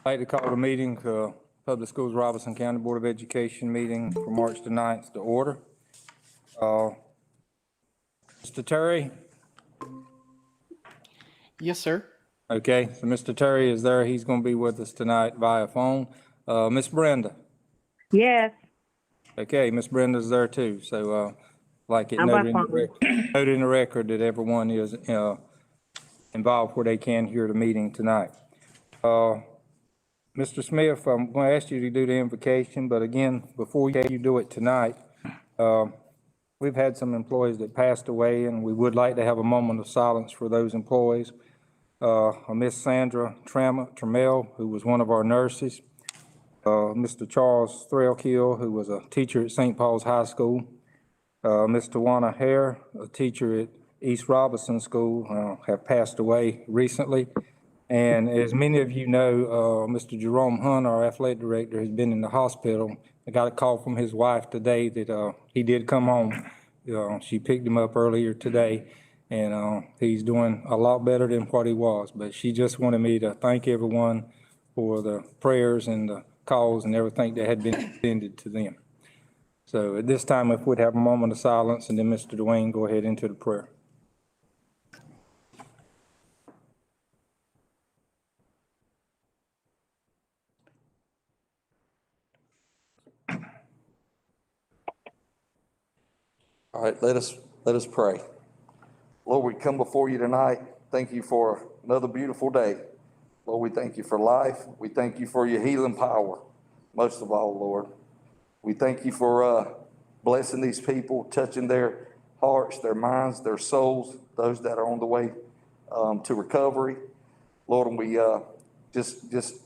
I'd like to call the meeting, Public Schools Robertson County Board of Education meeting for March the 9th to order. Mr. Terry? Yes, sir. Okay, so Mr. Terry is there. He's going to be with us tonight via phone. Miss Brenda? Yes, Okay, Miss Brenda's there too. So like it I'm by noted in the record that everyone is involved where they can hear the meeting tonight. Mr. Smith, I'm going to ask you to do the invocation, but again, before you do it tonight, we've had some employees that passed away, and we would like to have a moment of silence for those employees. Miss Sandra Trammell, who was one of our nurses, Mr. Charles Threlkill, who was a teacher at St. Paul's High School, Ms. Tawana Hare, a teacher at East Robinson School, have passed away recently. And as many of you know, Mr. Jerome Hunt, our athletic director, has been in the hospital. I got a call from his wife today that he did come home. She picked him up earlier today, and he's doing a lot better than what he was. But she just wanted me to thank everyone for the prayers and the calls and everything that had been extended to them. So at this time, if we'd have a moment of silence, and then Mr. Dwayne, go ahead into the prayer. All right, let us pray. Lord, we come before you tonight. Thank you for another beautiful day. Lord, we thank you for life. We thank you for your healing power. Most of all, Lord, we thank you for blessing these people, touching their hearts, their minds, their souls, those that are on the way to recovery. Lord, and we just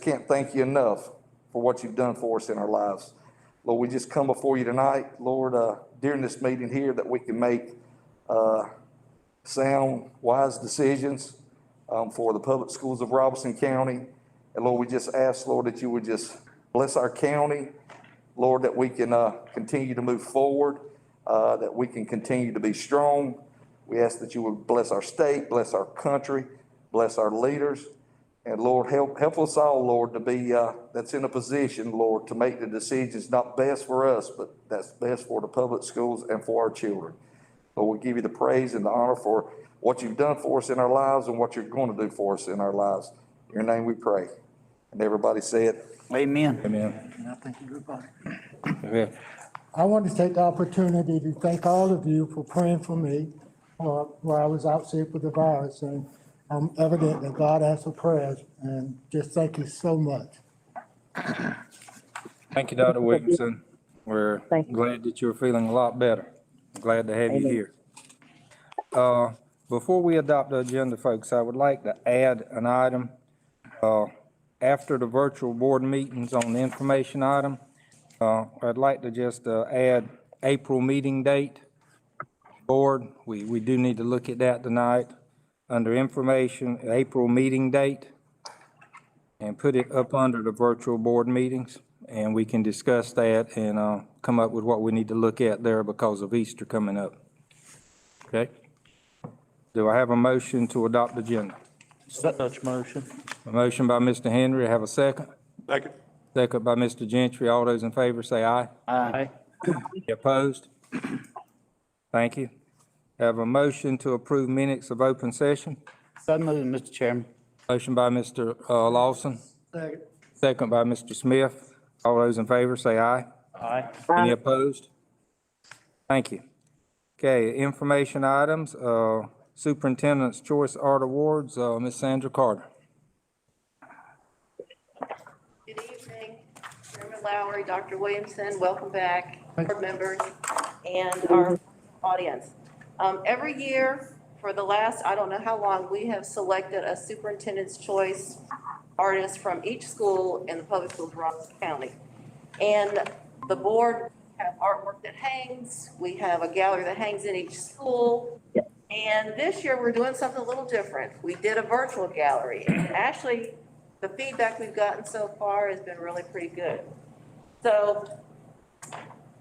can't thank you enough for what you've done for us in our lives. Lord, we just come before you tonight, Lord, during this meeting here, that we can make sound, wise decisions for the public schools of Robertson County. And Lord, we just ask, Lord, that you would just bless our county, Lord, that we can continue to move forward, that we can continue to be strong. We ask that you would bless our state, bless our country, bless our leaders. And Lord, help us all, Lord, to be that's in a position, Lord, to make the decisions not best for us, but that's best for the public schools and for our children. Lord, we give you the praise and the honor for what you've done for us in our lives and what you're going to do for us in our lives. In your name we pray. And everybody say it. Amen. Amen. And I thank everybody. Okay. I want to take the opportunity to thank all of you for praying for me while I was out sick with the virus. And I'm evident that God answered prayers, and just thank you so much. Thank you, Dr. Williamson. We're Thank you. glad that you're feeling a lot better. Glad to have you Amen. here. Before we adopt the agenda, folks, I would like to add an item. After the virtual board meetings on the information item, I'd like to just add April meeting date. Board, we do need to look at that tonight. Under information, April meeting date, and put it up under the virtual board meetings, and we can discuss that and come up with what we need to look at there because of Easter coming up. Okay? Do I have a motion to adopt the agenda? Such motion. A motion by Mr. Henry. Have a second? Second. Second by Mr. Gentry. All those in favor say aye. Aye. Any opposed? Thank you. Have a motion to approve minutes of open session. So moved, Mr. Chairman. Motion by Mr. Lawson. Second. Second by Mr. Smith. All those in favor say aye. Aye. Any opposed? Thank you. Okay, information items, Superintendent's Choice Art Awards, Ms. Sandra Carter. Good evening, Chairman Lowry, Dr. Williamson, welcome back, board members, and our audience. Every year, for the last, I don't know how long, we have selected a Superintendent's Choice artist from each school in the public schools of Robertson County. And the board have artwork that hangs, we have a gallery that hangs in each school. And this year, we're doing something a little different. We did a virtual gallery, and actually, the feedback we've gotten so far has been really pretty good. So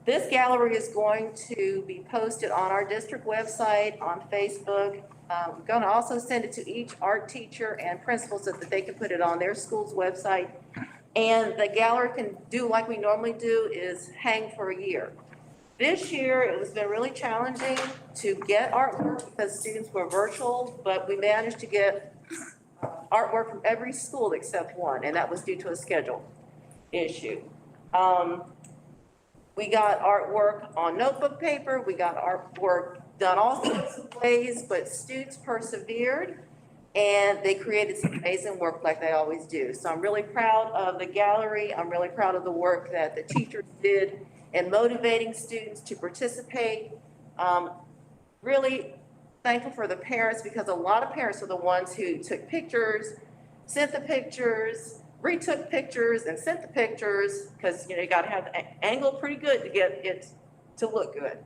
this gallery is going to be posted on our district website, on Facebook, Going to also send it to each art teacher and principal so that they can put it on their school's website. And the gallery can do like we normally do, is hang for a year. This year, it has been really challenging to get artwork because students were virtual, but we managed to get artwork from every school except one, and that was due to a schedule issue. We got artwork on notebook paper, we got artwork done all sorts of ways, but students persevered and they created some amazing work like they always do. So I'm really proud of the gallery. I'm really proud of the work that the teachers did in motivating students to participate. Really thankful for the parents, because a lot of parents are the ones who took pictures, sent the pictures, retook pictures and sent the pictures, because you got to have the angle pretty good to get it to look good.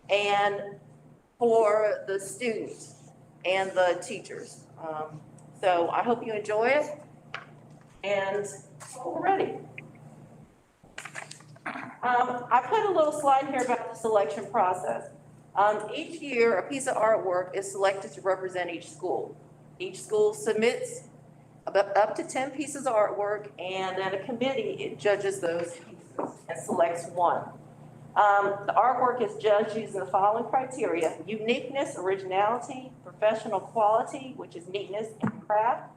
And for the students and the teachers. So I hope you enjoy it, and we're ready. I put a little slide here about the selection process. Each year, a piece of artwork is selected to represent each school. Each school submits up to 10 pieces of artwork, and then a committee judges those pieces and selects one. The artwork is judged using the following criteria: uniqueness, originality, professional quality, which is neatness and craft,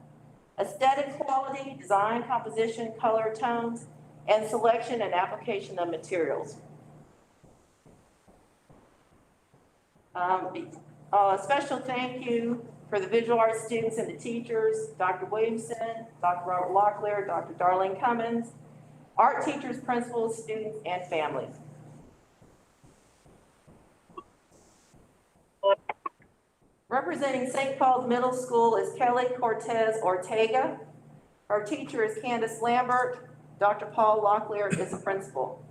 aesthetic quality, design, composition, color, tones, and selection and application of materials. A special thank you for the visual arts students and the teachers, Dr. Williamson, Dr. Robert Locklear, Dr. Darlene Cummins, art teachers, principals, students, and families. Representing St. Paul's Middle School is Kelly Cortez Ortega. Our teacher is Candace Lambert. Dr. Paul Locklear is the principal.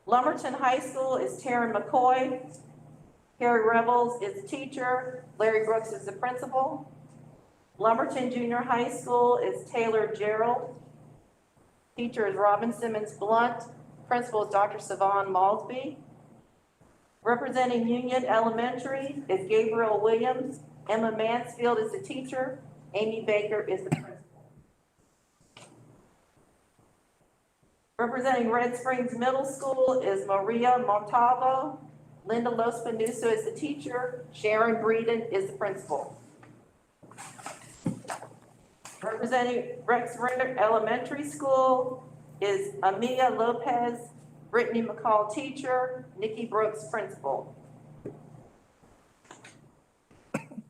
Lumberton High School is Taryn McCoy. Harry Rebels is the teacher. Larry Brooks is the principal. Lumberton Junior High School is Taylor Gerald. Teacher is Robin Simmons Blunt. Principal is Dr. Savon Malsby. Representing Union Elementary is Gabriel Williams. Emma Mansfield is the teacher. Amy Baker is the principal. Representing Red Springs Middle School is Maria Montalvo. Linda Los-Panuso is the teacher. Sharon Breeden is the principal. Representing Rex Ritter Elementary School is Amelia Lopez. Brittany McCall, teacher. Nikki Brooks, principal.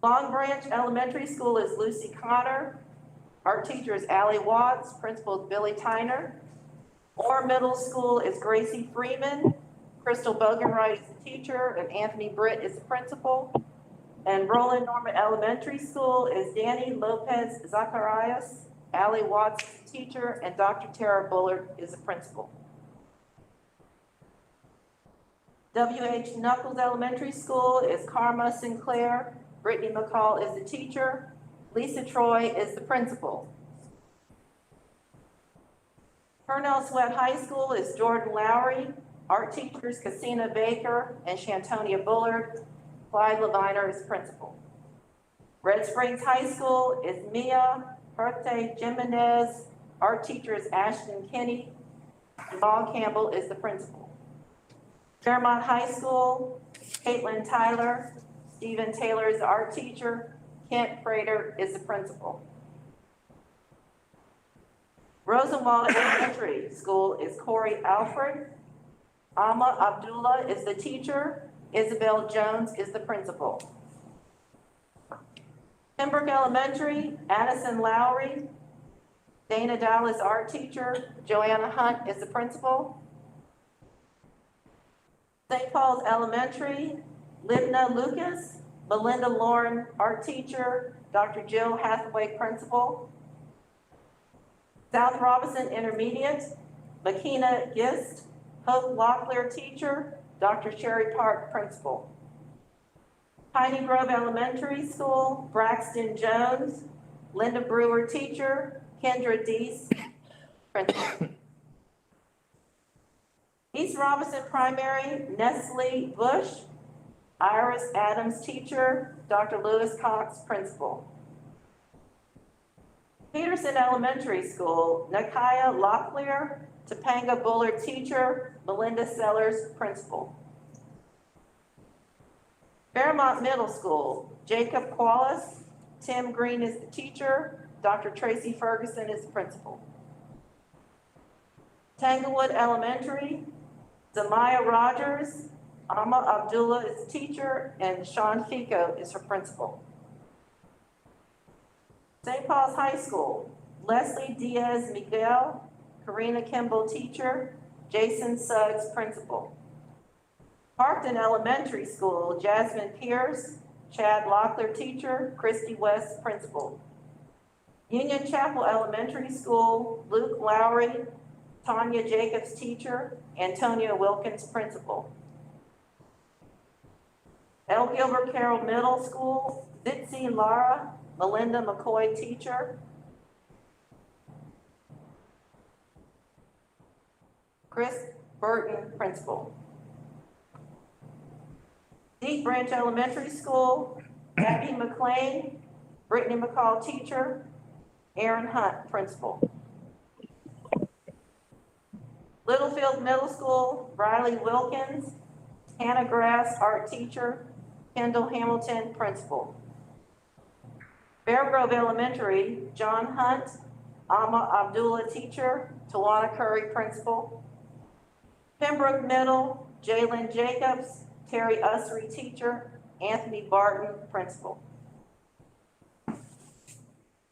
Long Branch Elementary School is Lucy Connor. Art teacher is Allie Watts. Principal is Billy Tyner. Orr Middle School is Gracie Freeman. Crystal Bogenwright is the teacher, and Anthony Britt is the principal. And Roland Norman Elementary School is Danny Lopez Zacharias. Allie Watts is the teacher, and Dr. Tara Bullard is the principal. W.H. Knuckles Elementary School is Karma Sinclair. Brittany McCall is the teacher. Lisa Troy is the principal. Purnell Sweat High School is Jordan Lowry. Art teachers Cassina Baker and Shantonia Bullard. Clyde Leviner is principal. Red Springs High School is Mia Herte Jimenez. Art teacher is Ashton Kinney. Jamal Campbell is the principal. Fairmont High School, Caitlin Tyler. Stephen Taylor is the art teacher. Kent Prater is the principal. Rosenwald Elementary School is Corey Alfred. Amma Abdullah is the teacher. Isabel Jones is the principal. Pembroke Elementary, Addison Lowry. Dana Dallas, art teacher. Joanna Hunt is the principal. St. Paul's Elementary, Libna Lucas. Belinda Lauren, art teacher. Dr. Jill Hathaway, principal. South Robinson Intermediate, Makina Gist. Hope Locklear, teacher. Dr. Sherry Park, principal. Piney Grove Elementary School, Braxton Jones. Linda Brewer, teacher. Kendra Deese, principal. East Robinson Primary, Nestle Bush. Iris Adams, teacher. Dr. Lewis Cox, principal. Peterson Elementary School, Nakaya Locklear, Topanga Bullard, teacher. Melinda Sellers, principal. Fairmont Middle School, Jacob Qualis, Tim Green is the teacher. Dr. Tracy Ferguson is the principal. Tanglewood Elementary, Zamaya Rogers, Amma Abdullah is the teacher, and Sean Fico is her principal. St. Paul's High School, Leslie Diaz Miguel, Karina Kimball, teacher. Jason Suggs, principal. Parkton Elementary School, Jasmine Pierce, Chad Locklear, teacher. Christy West, principal. Union Chapel Elementary School, Luke Lowry, Tanya Jacobs, teacher. Antonia Wilkins, principal. L. Gilbert Carroll Middle School, Zitzi Lara, Melinda McCoy, teacher. Chris Burton, principal. Deep Branch Elementary School, Abby McLean, Brittany McCall, teacher. Aaron Hunt, principal. Littlefield Middle School, Riley Wilkins, Hannah Grass, art teacher. Kendall Hamilton, principal. Bear Grove Elementary, John Hunt, Amma Abdullah, teacher. Tawana Curry, principal. Pembroke Middle, Jalen Jacobs, Terry Usry, teacher. Anthony Barton, principal.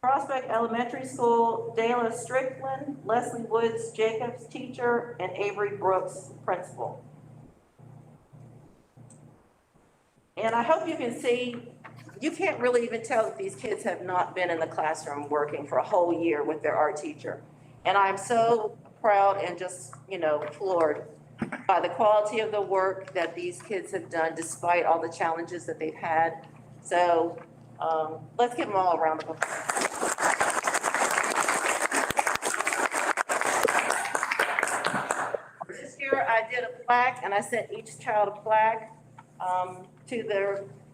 Prospect Elementary School, Dayla Strickland, Leslie Woods Jacobs, teacher, and Avery Brooks, principal. And I hope you can see, you can't really even tell that these kids have not been in the classroom working for a whole year with their art teacher. And I'm so proud and just, floored by the quality of the work that these kids have done despite all the challenges that they've had. So let's give them all a round of applause. This year I did a plaque and I sent each child a plaque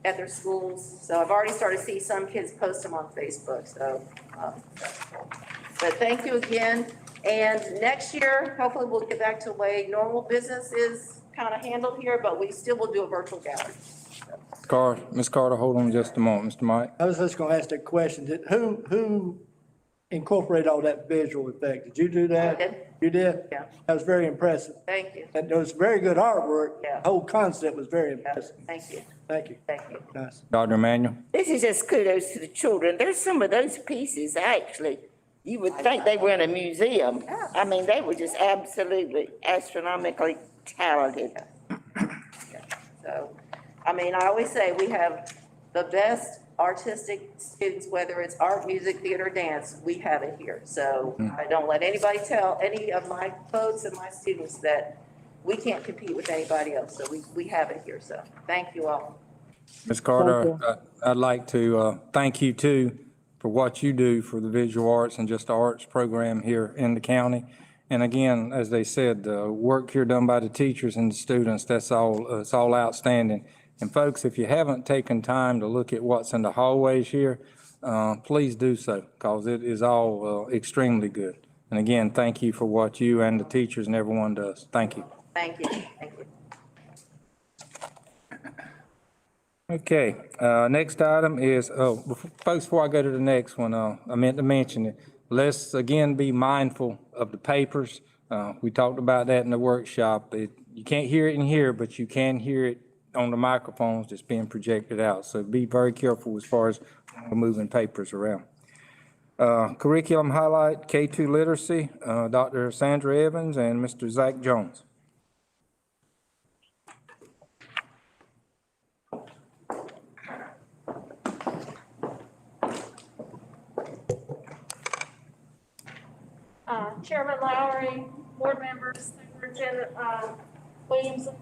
at their schools. So I've already started to see some kids post them on Facebook. So, but thank you again. And next year, hopefully we'll get back to the way normal business is kind of handled here, but we still will do a virtual gathering. Ms. Carter, hold on just a moment. Mr. Mike? I was just gonna ask that question. Who incorporated all that visual effect? Did you do that? I did. You did? Yeah. That was very impressive. Thank you. And it was very good artwork. Yeah. The whole concept was very Yeah, impressive. thank you. Thank you. Thank you. Nice. Dr. Emanuel? This is just kudos to the children. There's some of those pieces, actually, you would think they were in a museum. I mean, they were just absolutely astronomically talented. So, I mean, I always say we have the best artistic students, whether it's art, music, theater, dance, we have it here. So I don't let anybody tell any of my folks and my students that we can't compete with anybody else. So we have it here. So thank you all. Ms. Carter, I'd like to thank you too for what you do for the visual arts and just the arts program here in the county. And again, as they said, the work here done by the teachers and the students, it's all outstanding. And folks, if you haven't taken time to look at what's in the hallways here, please do so, because it is all extremely good. And again, thank you for what you and the teachers and everyone does. Thank you. Thank you. Thank you. Okay, next item is, folks, before I go to the next one, I meant to mention it. Let's again be mindful of the papers. We talked about that in the workshop. You can't hear it in here, but you can hear it on the microphones that's being projected out. So be very careful as far as moving papers around. Curriculum highlight, K2 literacy, Dr. Sandra Evans and Mr. Zach Jones. Chairman Lowry, board members, Superintendent Williamson,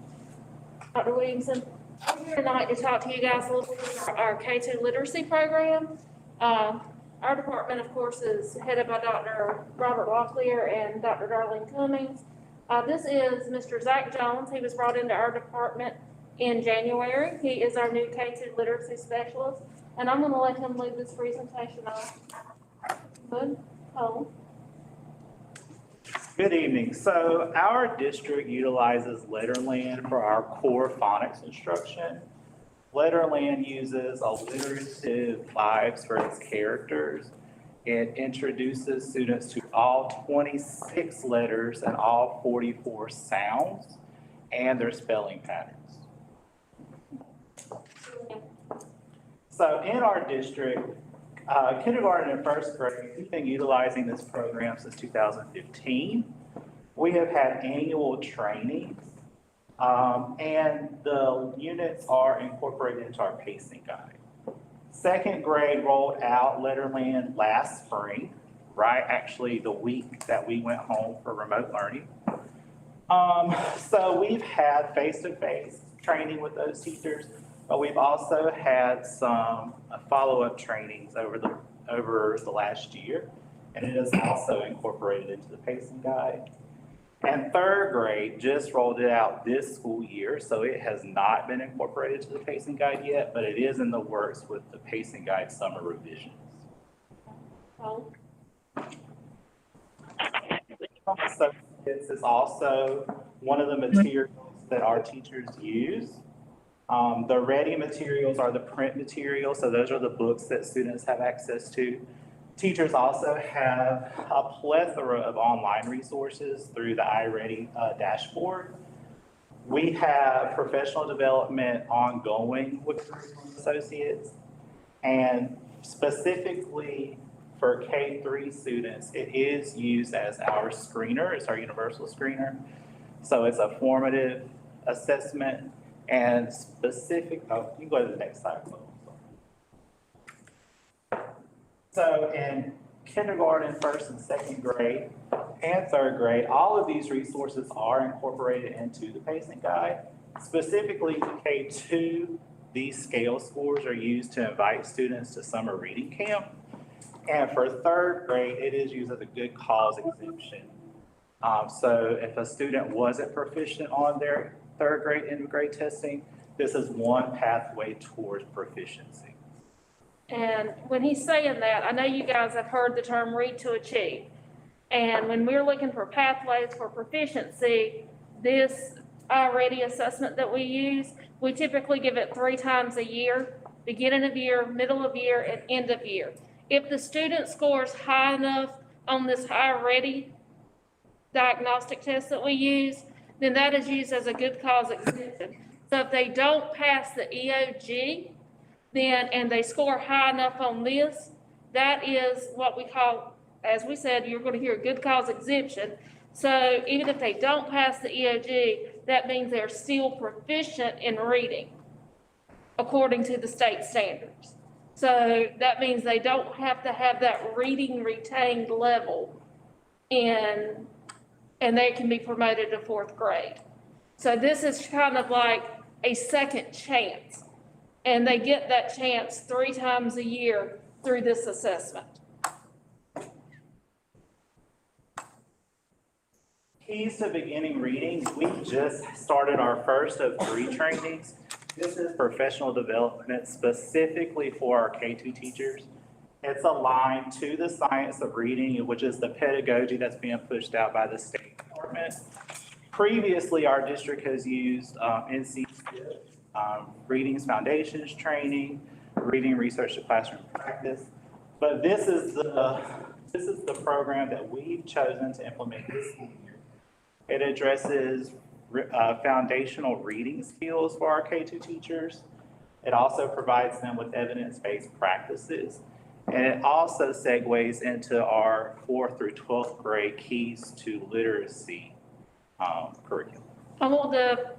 Dr. Williamson. I'm here tonight to talk to you guys a little bit about our K2 literacy program. Our department, of course, is headed by Dr. Robert Locklear and Dr. Darlene Cummings. This is Mr. Zach Jones. He was brought into our department in January. He is our new K2 literacy specialist, and I'm gonna let him lead this presentation off. Good, Cole? Good evening. So our district utilizes Letterland for our core phonics instruction. Letterland uses alliterative vibes for its characters. It introduces students to all 26 letters and all 44 sounds and their spelling patterns. So in our district, kindergarten and first grade, we've been utilizing this program since 2015. We have had annual trainings, and the units are incorporated into our pacing guide. Second grade rolled out Letterland last spring, right? Actually, the week that we went home for remote learning. So we've had face-to-face training with those teachers, but we've also had some follow-up trainings over the last year, and it is also incorporated into the pacing guide. And third grade just rolled it out this school year, so it has not been incorporated to the pacing guide yet, but it is in the works with the pacing guide summer revisions. Cole? So this is also one of the materials that our teachers use. The ready materials are the print materials, so those are the books that students have access to. Teachers also have a plethora of online resources through the iReady dashboard. We have professional development ongoing with curriculum associates, and specifically for K-3 students, it is used as our screener. It's our universal screener. So it's a formative assessment and specific, oh, you can go to the next slide. So in kindergarten, first and second grade, and third grade, all of these resources are incorporated into the pacing guide. Specifically to K2, these scale scores are used to invite students to summer reading camp. And for third grade, it is used as a good cause exemption. So if a student wasn't proficient on their third grade end of grade testing, this is one pathway towards proficiency. And when he's saying that, I know you guys have heard the term read to achieve. And when we're looking for pathways for proficiency, this iReady assessment that we use, we typically give it 3 times a year, beginning of year, middle of year, and end of year. If the student scores high enough on this iReady diagnostic test that we use, then that is used as a good cause exemption. So if they don't pass the EOG, then, and they score high enough on this, that is what we call, as we said, you're going to hear a good cause exemption. So even if they don't pass the EOG, that means they're still proficient in reading according to the state standards. So that means they don't have to have that reading retained level and they can be promoted to 4th grade. So this is kind of like a second chance. And they get that chance 3 times a year through this assessment. Keys to beginning reading, we just started our first of 3 trainings. This is professional development specifically for our K-2 teachers. It's aligned to the science of reading, which is the pedagogy that's being pushed out by the State Department. Previously, our district has used NC Readings Foundations training, reading research to classroom practice. But this is the program that we've chosen to implement this year. It addresses foundational reading skills for our K-2 teachers. It also provides them with evidence-based practices. And it also segues into our 4th through 12th grade keys to literacy curriculum. I want to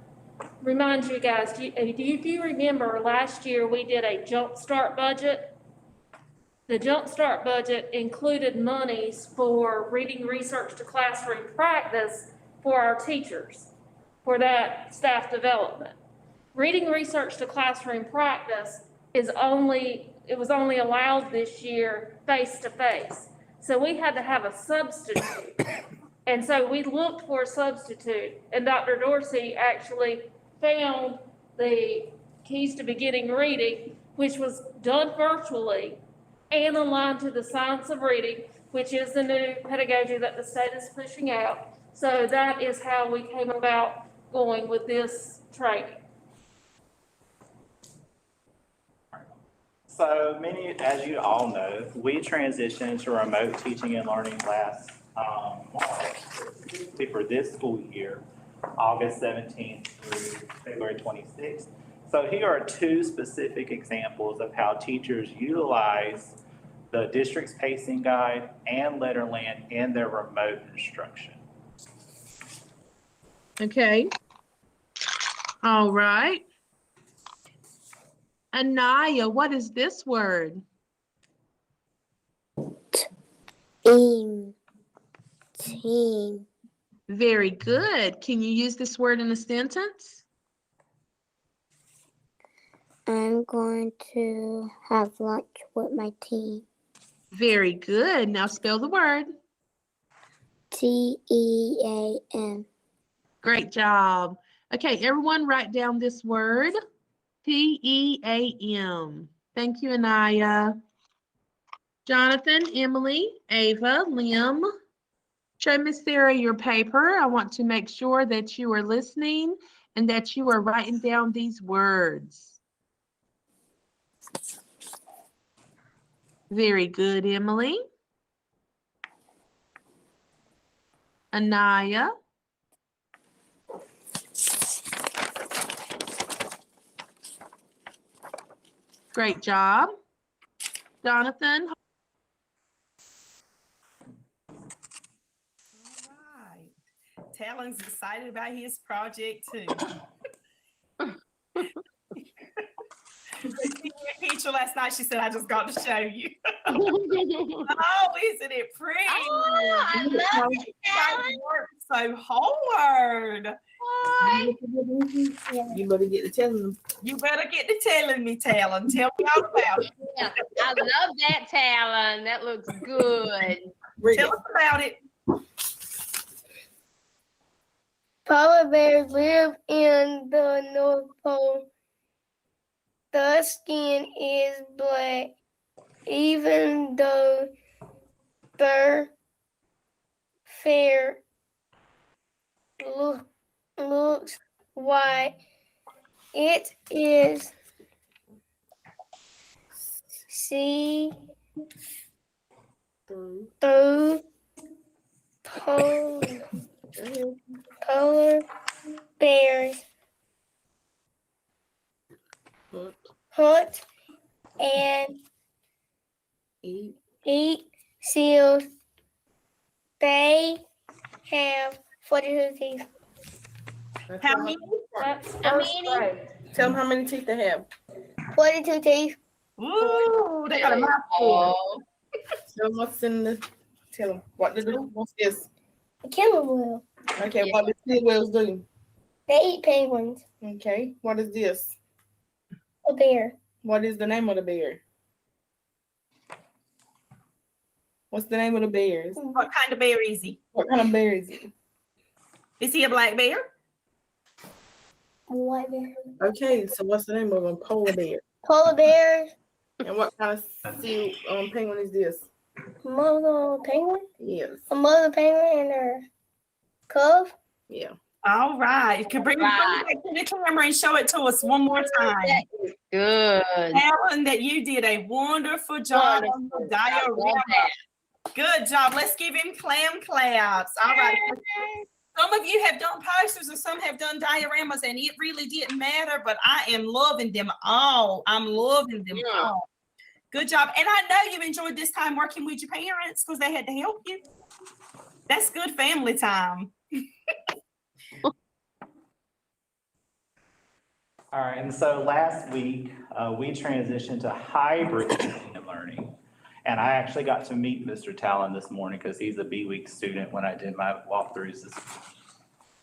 remind you guys, do you remember last year we did a Jumpstart budget? The Jumpstart budget included monies for reading research to classroom practice for our teachers, for that staff development. Reading research to classroom practice was only allowed this year face-to-face. So we had to have a substitute. And so we looked for a substitute, and Dr. Dorsey actually found the Keys to Beginning Reading, which was done virtually and aligned to the science of reading, which is the new pedagogy that the state is pushing out. So that is how we came about going with this training. So many, as you all know, we transitioned to remote teaching and learning last March for this school year, August 17th through February 26th. So here are two specific examples of how teachers utilize the district's pacing guide and Letterland in their remote instruction. Okay. All right. Anaya, what is this word? Team. Very good. Can you use this word in a sentence? I'm going to have lunch with my team. Very good. Now spell the word. TEAM. Great job. Okay, everyone write down this word. TEAM. Thank you, Anaya. Jonathan, Emily, Ava, Lim. Show Miss Sarah your paper. I want to make sure that you are listening and that you are writing down these words. Very good, Emily. Anaya. Great job. Jonathan. Talon's excited about his project too. Teacher last night, she said, I just got to show you. Oh, isn't it pretty? Oh, I love it, Talon. Worked so hard. You better get to telling them. You better get to telling me, Talon. Tell me all about it. Yeah, I love that, Talon. That looks good. Tell us about it. Polar bears live in the North Pole. The skin is black, even though their fur looks white. It is see through polar bears hunt and eat seals. They have 42 teeth. How many? How many? Tell them how many teeth they have. 42 teeth. Ooh, they got a mouthful. Oh, Tell them what's in the. Tell them what to do. What's this? A killer whale. Okay, what do killer whales do? They eat penguins. Okay, what is this? A bear. What is the name of the bear? What's the name of the bears? What kind of bear is he? What kind of bear is it? Is he a black bear? A white bear. Okay, so what's the name of them? Polar bear. Polar bears. And what kind of sea penguin is this? Mother penguin. Yes. A mother penguin and her cub. Yeah. All right. You can bring it back to the camera and show it to us one more time. that is good. Alan, that you did a wonderful job on the diorama. Good job. Let's give him clam claps. All right. Some of you have done posters and some have done dioramas, and it really didn't matter, but I am loving them all. I'm loving them all. Good job. And I know you enjoyed this time working with your parents because they had to help you. That's good family time. All right, and so last week, we transitioned to hybrid teaching and learning. And I actually got to meet Mr. Talon this morning because he's a B-Week student when I did my walkthroughs this week.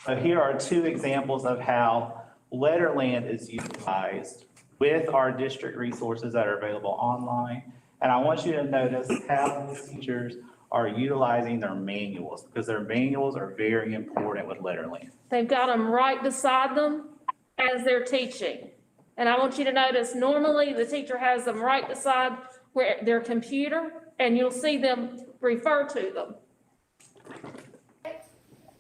So here are two examples of how Letterland is utilized with our district resources that are available online. And I want you to notice how the teachers are utilizing their manuals because their manuals are very important with Letterland. They've got them right beside them, as they're teaching. And I want you to notice, normally the teacher has them right beside where their computer, and you'll see them refer to them.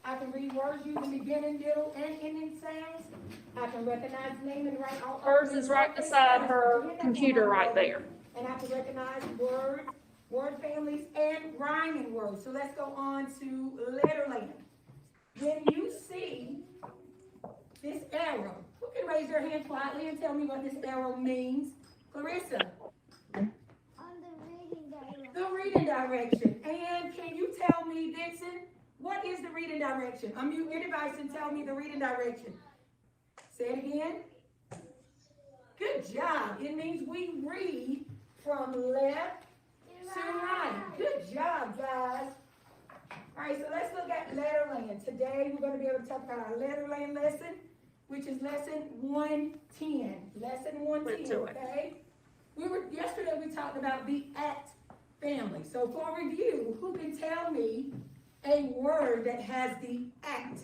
I can read words using beginning, middle, and ending sounds. I can recognize name and write all. Hers is right beside her computer right there. And I can recognize words, word families, and rhyming words. So let's go on to letterland. When you see this arrow, who can raise their hand quietly and tell me what this arrow means? Clarissa. On the reading direction. The reading direction. And can you tell me, Dixon, what is the reading direction? Unmute your device and tell me the reading direction. Say it again. Good job. It means we read from left to right. Good job, guys. All right, so let's look at letterland. Today, we're going to be able to talk about our letterland lesson, which is lesson 110. Lesson 110, okay? Yesterday, we talked about the ACT family. So for review, who can tell me a word that has the ACT?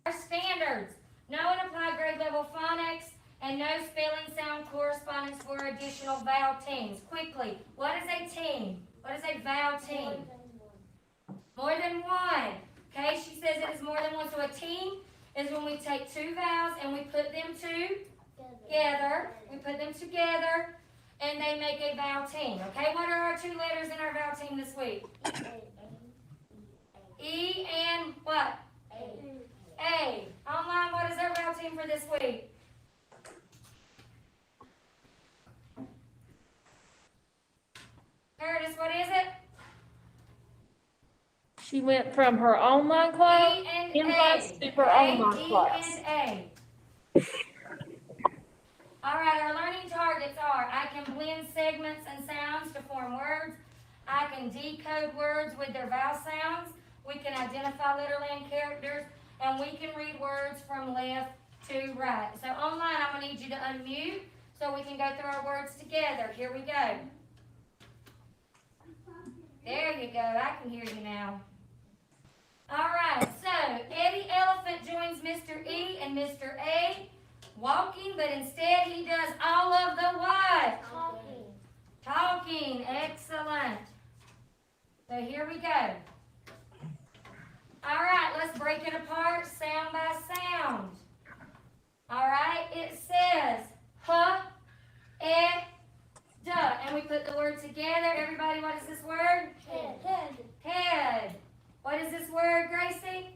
Our standards: no and applied grade level phonics, and no spelling sound correspondence for additional vowel teams. Quickly, what is a team? What is a vowel team? More than one. Okay, she says it is more than one. So a team is when we take two vowels and we put them together. We put them together and they make a vowel team. Okay, what are our two letters in our vowel team this week? E and what? A. Online, what is our vowel team for this week? Curtis, what is it? She went from her online class, E and in-class A. to her online E class. and A. All right, our learning targets are: I can blend segments and sounds to form words. I can decode words with their vowel sounds. We can identify letterland characters, and we can read words from left to right. So online, I'm gonna need you to unmute so we can go through our words together. Here we go. There you go, I can hear you now. All right, so Eddie Elephant joins Mr. E and Mr. A walking, but instead he does all of the what? Talking, excellent. So here we go. All right, let's break it apart sound by sound. All right, it says huh, duh, and we put the word together. Everybody, what is this word? Head. Head. What is this word, Gracie?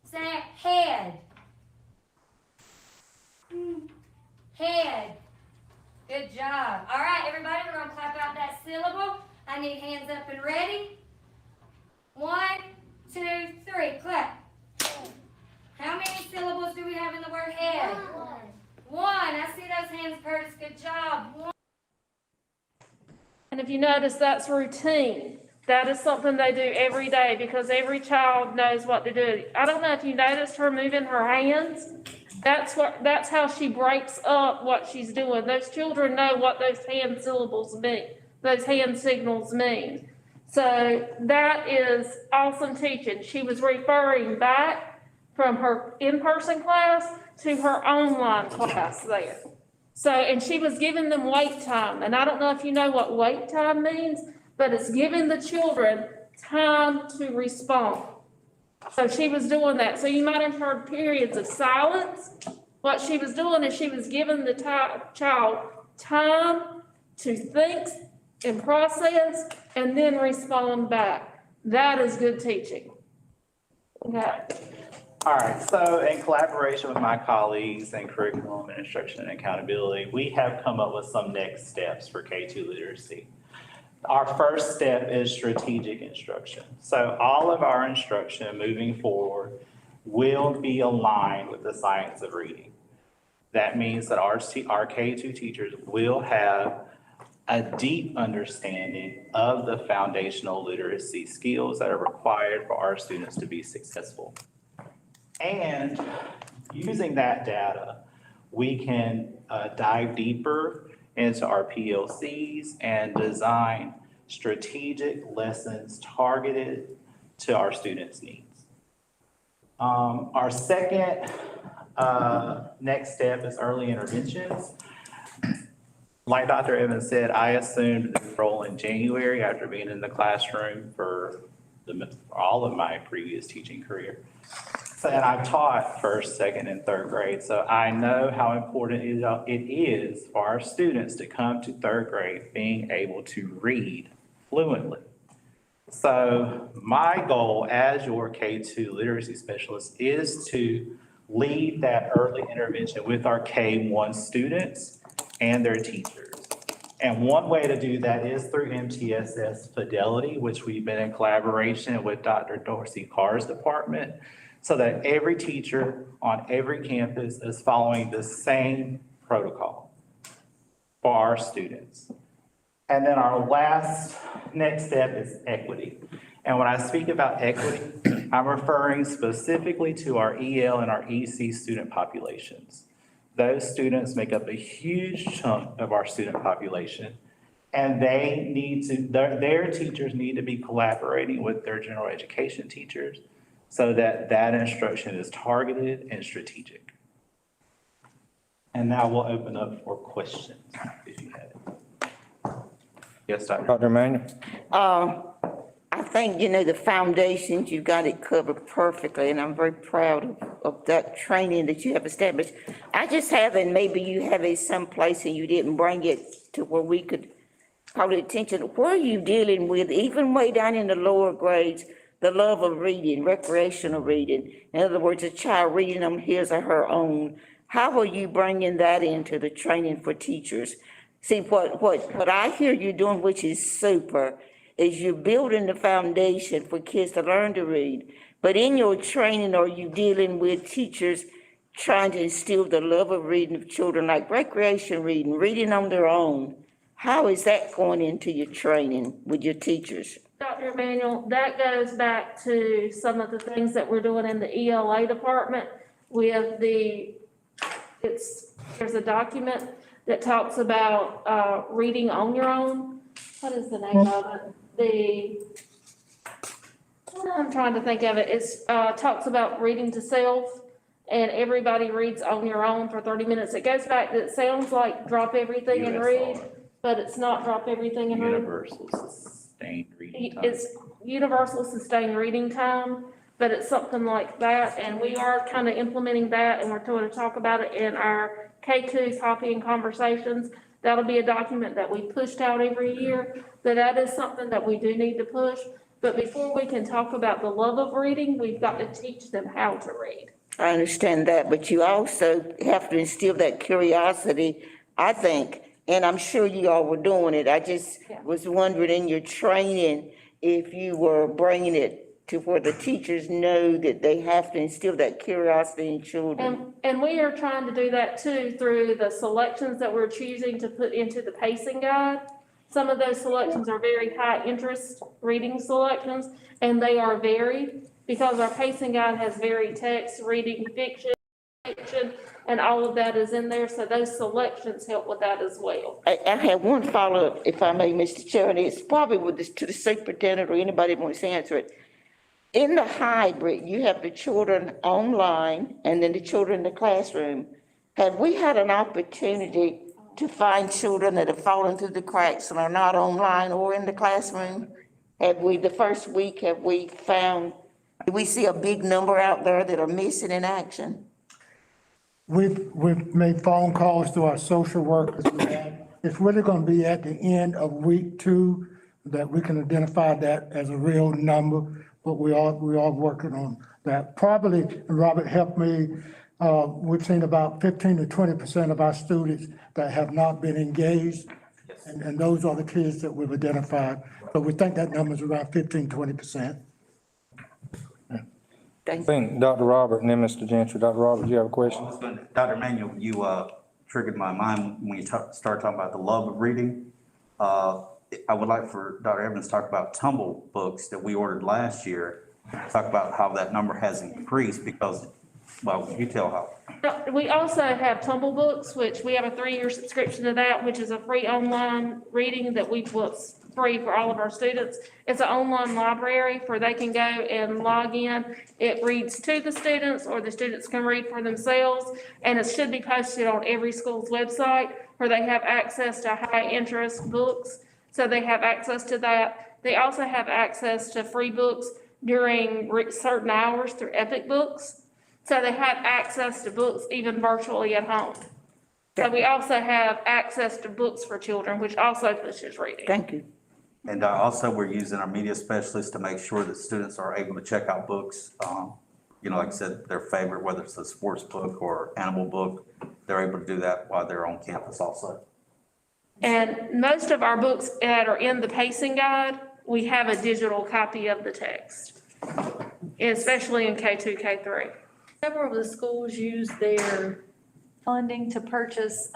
Say head. Head. Good job. All right, everybody, we're going to clap out that syllable. I need hands up and ready. 1, 2, 3, clap. How many syllables do we have in the word head? One. I see those hands, Curtis. Good job. One. And if you notice, that's routine. That is something they do every day because every child knows what to do. I don't know if you noticed her moving her hands. That's how she breaks up what she's doing. Those children know what those hand syllables mean, those hand signals mean. So that is awesome teaching. She was referring back from her in-person class to her online class there. So, and she was giving them wait time. And I don't know if you know what wait time means, but it's giving the children time to respond. So she was doing that. So you might have heard periods of silence. What she was doing is she was giving the child time to think and process and then respond back. That is good teaching. Okay. All right, so in collaboration with my colleagues in curriculum and instruction and accountability, we have come up with some next steps for K2 literacy. Our first step is strategic instruction. So all of our instruction moving forward will be aligned with the science of reading. That means that our K2 teachers will have a deep understanding of the foundational literacy skills that are required for our students to be successful. And using that data, we can dive deeper into our PLCs and design strategic lessons targeted to our students' needs. Our second next step is early interventions. Like Dr. Evans said, I assumed this role in January after being in the classroom for all of my previous teaching career. So, and I've taught first, second, and third grade, so I know how important it is for our students to come to third grade being able to read fluently. So my goal as your K-2 literacy specialist is to lead that early intervention with our K-1 students and their teachers. And one way to do that is through MTSS Fidelity, which we've been in collaboration with Dr. Dorsey Carr's department, so that every teacher on every campus is following the same protocol for our students. And then our last next step is equity. And when I speak about equity, I'm referring specifically to our EL and our EC student populations. Those students make up a huge chunk of our student population, and they need to, their teachers need to be collaborating with their general education teachers so that that instruction is targeted and strategic. And now we'll open up for questions if you have it. Yes, Dr. Dr. Emanuel? I think, the foundations, you got it covered perfectly, and I'm very proud of that training that you have established. I just have, and maybe you have it someplace and you didn't bring it to where we could call it attention. Where are you dealing with, even way down in the lower grades, the love of reading, recreational reading? In other words, a child reading on his or her own. How are you bringing that into the training for teachers? See, what I hear you doing, which is super, is you're building the foundation for kids to learn to read. But in your training, are you dealing with teachers trying to instill the love of reading of children, like recreation reading, reading on their own? How is that going into your training with your teachers? Dr. Emanuel, that goes back to some of the things that we're doing in the ELA department with there's a document that talks about reading on your own. What is the name of it? I'm trying to think of it. It's talks about reading to self, and everybody reads on your own for 30 minutes. It goes back, it sounds like drop everything and read, but it's not drop everything and read. Universal sustained reading time. It's universal sustained reading time, but it's something like that, and we are kind of implementing that, and we're going to talk about it in our K-2 Coffee and Conversations. That'll be a document that we pushed out every year, but that is something that we do need to push. But before we can talk about the love of reading, we've got to teach them how to read. I understand that, but you also have to instill that curiosity, I think, and I'm sure you all were doing it. I just was wondering in your training if you were bringing it to where the teachers know that they have to instill that curiosity in children. And we are trying to do that too through the selections that we're choosing to put into the pacing guide. Some of those selections are very high interest reading selections, and they are varied because our pacing guide has varied text, reading fiction, and all of that is in there. So those selections help with that as well. I have one follow-up, if I may, Mr. Chair, and it's probably to the superintendent or anybody who wants to answer it. In the hybrid, you have the children online and then the children in the classroom. Have we had an opportunity to find children that have fallen through the cracks and are not online or in the classroom? The first week, do we see a big number out there that are missing in action? We've made phone calls to our social workers. It's really going to be at the end of week 2 that we can identify that as a real number. But we are working on that. Probably, and Robert helped me, we've seen about 15 to 20% of our students that have not been engaged. And those are the kids that we've identified. So we think that number is around 15, 20%. I think Dr. Robert and then Mr. Gentry. Dr. Robert, do you have a question? Dr. Emanuel, you triggered my mind when you started talking about the love of reading. I would like for Dr. Evans to talk about tumble books that we ordered last year. Talk about how that number has increased because, well, you tell how. We also have Tumble Books, which we have a 3-year subscription to that, which is a free online reading that we free for all of our students. It's an online library where they can go and log in. It reads to the students, or the students can read for themselves, and it should be posted on every school's website where they have access to high-interest books, so they have access to that. They also have access to free books during certain hours through Epic Books, so they have access to books even virtually at home. So we also have access to books for children, which also pushes reading. Thank you. And also, we're using our media specialists to make sure that students are able to check out books. You know, like I said, their favorite, whether it's a sports book or animal book, they're able to do that while they're on campus also. And most of our books that are in the pacing guide, we have a digital copy of the text, especially in K2, K3. Several of the schools use their funding to purchase,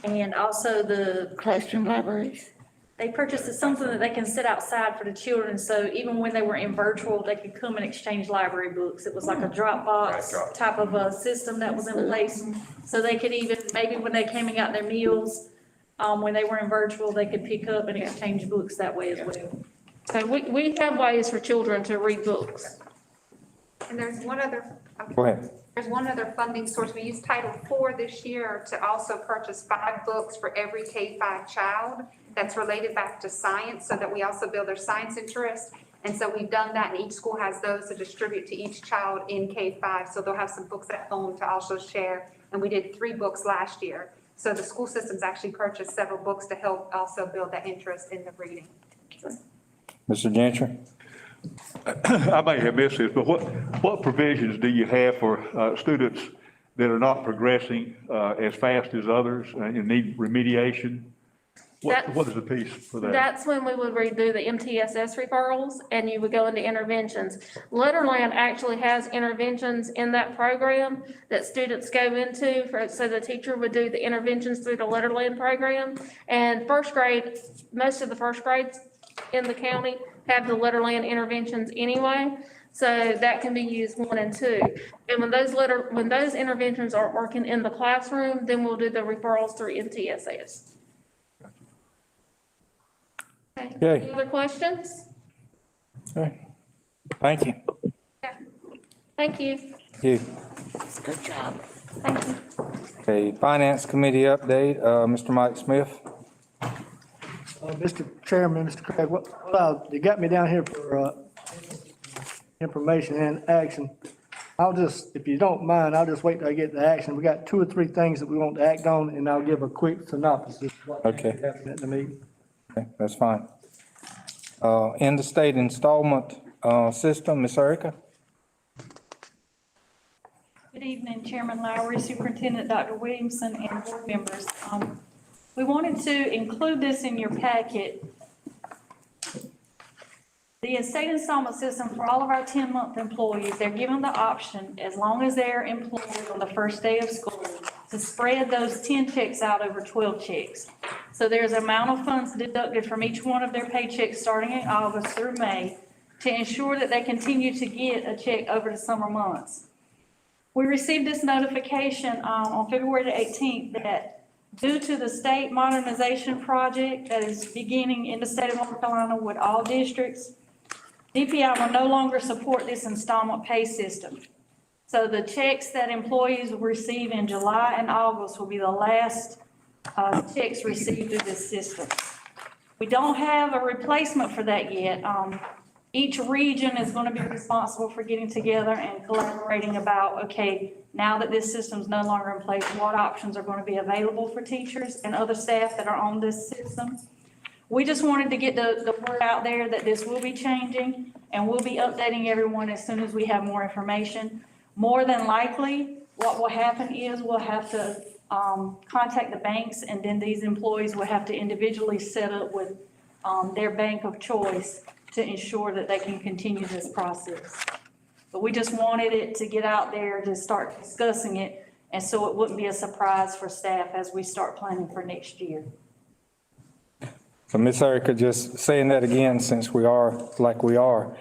and also the Classroom libraries. they purchased something that they can sit outside for the children, so even when they were in virtual, they could come and exchange library books. It was like a Dropbox type of a system that was in place, so they could even, maybe when they came and got their meals, when they were in virtual, they could pick up and exchange books that way as well. So we have ways for children to read books. And there's one other. Go ahead. There's one other funding source. We used Title IV this year to also purchase 5 books for every K-5 child that's related back to science, so that we also build their science interest. And so we've done that, and each school has those to distribute to each child in K-5. So they'll have some books at home to also share. And we did 3 books last year. So the school systems actually purchased several books to help also build that interest in the reading. Mr. Gentry? I may have missed this, but what provisions do you have for students that are not progressing as fast as others and need remediation? What is the piece for that? That's when we would redo the MTSS referrals and you would go into interventions. Letterland actually has interventions in that program that students go into so the teacher would do the interventions through the Letterland program. And first grade, most of the first grades in the county have the Letterland interventions anyway. So that can be used 1 and 2. And when those interventions aren't working in the classroom, then we'll do the referrals through MTSS. Okay. Any other questions? Okay. Thank you. Thank you. Thank you. Good job. Thank you. Okay, Finance Committee update, Mr. Mike Smith. Mr. Chairman, Mr. Craig, you got me down here for information and action. I'll just, if you don't mind, I'll just wait till I get to action. We got 2 or 3 things that we want to act on, and I'll give a quick synopsis. Okay. At the meeting. Okay, that's fine. In the state installment system, Ms. Erica? Good evening, Chairman Lowry, Superintendent Dr. Williamson, and board members. We wanted to include this in your packet. The state installment system for all of our 10-month employees, they're given the option, as long as they're employed on the first day of school, to spread those 10 checks out over 12 checks. So there's an amount of funds deducted from each one of their paychecks starting in August through May to ensure that they continue to get a check over the summer months. We received this notification on February the 18th that due to the state modernization project that is beginning in the state of North Carolina with all districts, DPI will no longer support this installment pay system. So the checks that employees will receive in July and August will be the last checks received through this system. We don't have a replacement for that yet. Each region is going to be responsible for getting together and collaborating about, okay, now that this system's no longer in place, what options are going to be available for teachers and other staff that are on this system. We just wanted to get the word out there that this will be changing, and we'll be updating everyone as soon as we have more information. More than likely, what will happen is we'll have to contact the banks, and then these employees will have to individually set up with their bank of choice to ensure that they can continue this process. But we just wanted it to get out there to start discussing it, and so it wouldn't be a surprise for staff as we start planning for next year. So Ms. Erica, just saying that again, since we are like we are,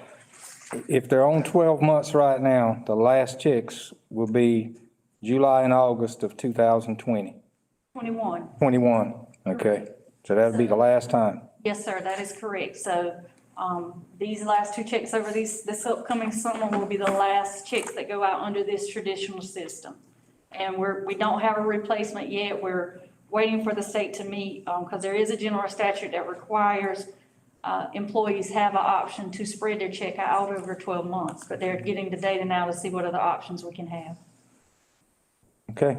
if they're on 12 months right now, the last checks will be July and August of 2020. 21. 21, okay. So that'll be the last time. Yes, sir, that is correct. So, these last two checks over this upcoming summer will be the last checks that go out under this traditional system. And we don't have a replacement yet. We're waiting for the state to meet, because there is a general statute that requires employees have an option to spread their check out over 12 months, but they're getting the data now to see what other options we can have. Okay.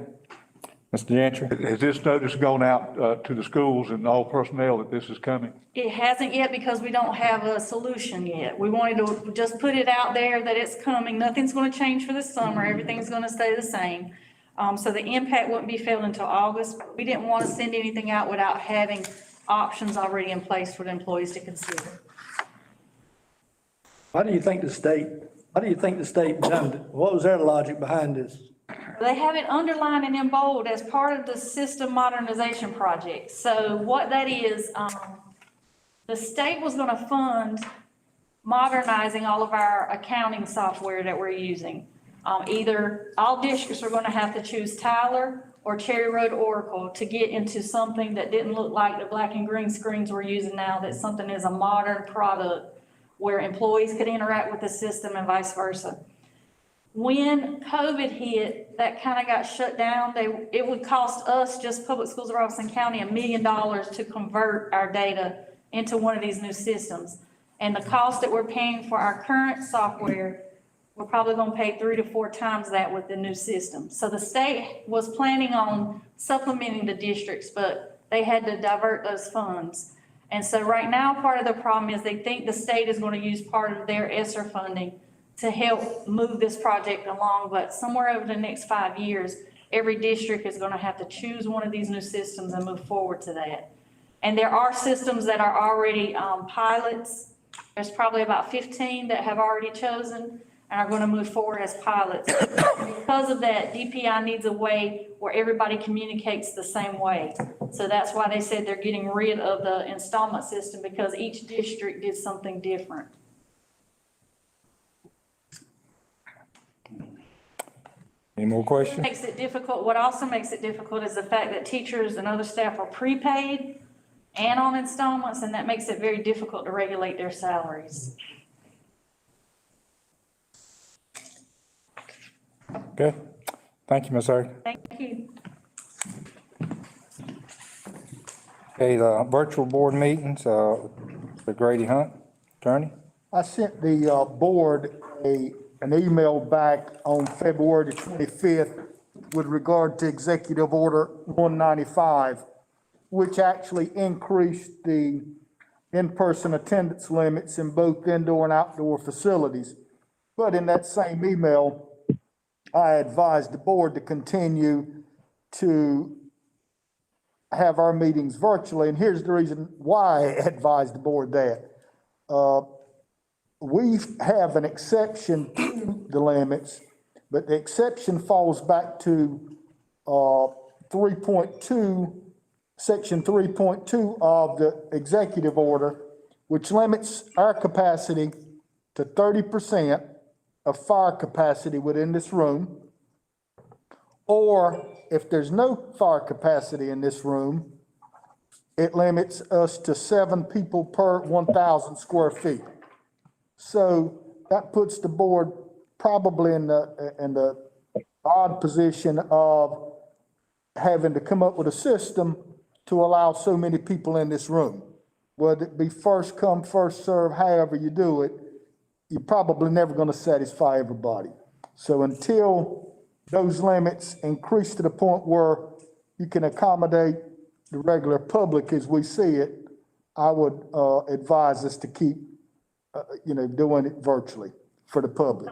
Mr. Gentry? Has this notice gone out to the schools and all personnel that this is coming? It hasn't yet because we don't have a solution yet. We wanted to just put it out there that it's coming. Nothing's going to change for the summer. Everything's going to stay the same. So the impact wouldn't be felt until August. We didn't want to send anything out without having options already in place for the employees to consider. Why do you think the state done it? What was their logic behind this? They have it underlined and in bold as part of the system modernization project. So what that is, the state was going to fund modernizing all of our accounting software that we're using. Either all districts are going to have to choose Tyler or Cherry Road Oracle to get into something that didn't look like the black and green screens we're using now, that something is a modern product where employees could interact with the system and vice versa. When COVID hit, that kind of got shut down. It would cost us, just Public Schools of Robeson County, $1 million to convert our data into one of these new systems. And the cost that we're paying for our current software, we're probably going to pay 3 to 4 times that with the new system. So the state was planning on supplementing the districts, but they had to divert those funds. And so right now, part of the problem is they think the state is going to use part of their ESSER funding to help move this project along, but somewhere over the next 5 years, every district is going to have to choose one of these new systems and move forward to that. And there are systems that are already pilots. There's probably about 15 that have already chosen and are going to move forward as pilots. Because of that, DPI needs a way where everybody communicates the same way. So that's why they said they're getting rid of the installment system, because each district did something different. Any more questions? Makes it difficult. What also makes it difficult is the fact that teachers and other staff are prepaid and on installments, and that makes it very difficult to regulate their salaries. Okay. Thank you, Ms. Harry. Thank you. Okay, the virtual board meetings, the Grady Hunt, attorney. I sent the board an email back on February the 25th with regard to Executive Order 195, which actually increased the in-person attendance limits in both indoor and outdoor facilities. But in that same email, I advised the board to continue to have our meetings virtually, and here's the reason why I advised the board that. We have an exception to the limits, but the exception falls back to 3.2, section 3.2 of the executive order, which limits our capacity to 30% of fire capacity within this room. Or if there's no fire capacity in this room, it limits us to 7 people per 1,000 square feet. So that puts the board probably in the odd position of having to come up with a system to allow so many people in this room. Whether it be first come, first serve, however you do it, you're probably never going to satisfy everybody. So until those limits increase to the point where you can accommodate the regular public as we see it, I would advise us to keep doing it virtually for the public.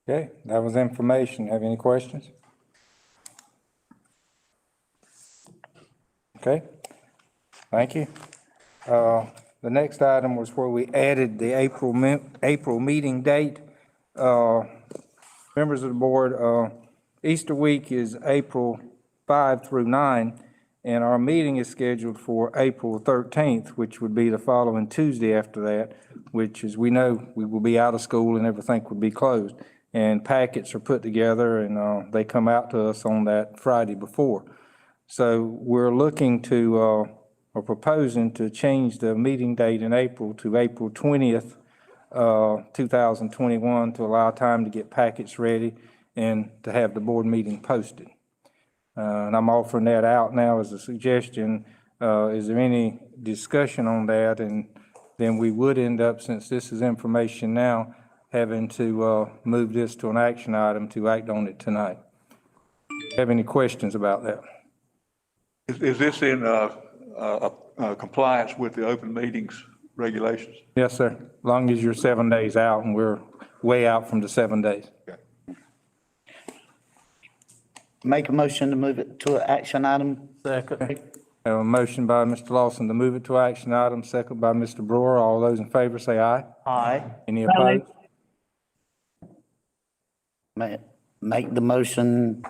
Okay, that was information. Have any questions? Okay, thank you. The next item was where we added the April meeting date. Members of the board, Easter week is April 5 through 9. And our meeting is scheduled for April 13th, which would be the following Tuesday after that, which, as we know, we will be out of school and everything would be closed. And packets are put together and they come out to us on that Friday before. So we're looking to, or proposing to change the meeting date in April to April 20th, 2021, to allow time to get packets ready and to have the board meeting posted. And I'm offering that out now as a suggestion. Is there any discussion on that? And then we would end up, since this is information now, having to move this to an action item to act on it tonight. Have any questions about that? Is this in compliance with the open meetings regulations? Yes, sir. As long as you're 7 days out, and we're way out from the 7 days. Make a motion to move it to an action item. Second. Have a motion by Mr. Lawson to move it to action item, second by Mr. Brewer. All those in favor say aye. Aye. Any opposed? Make the motion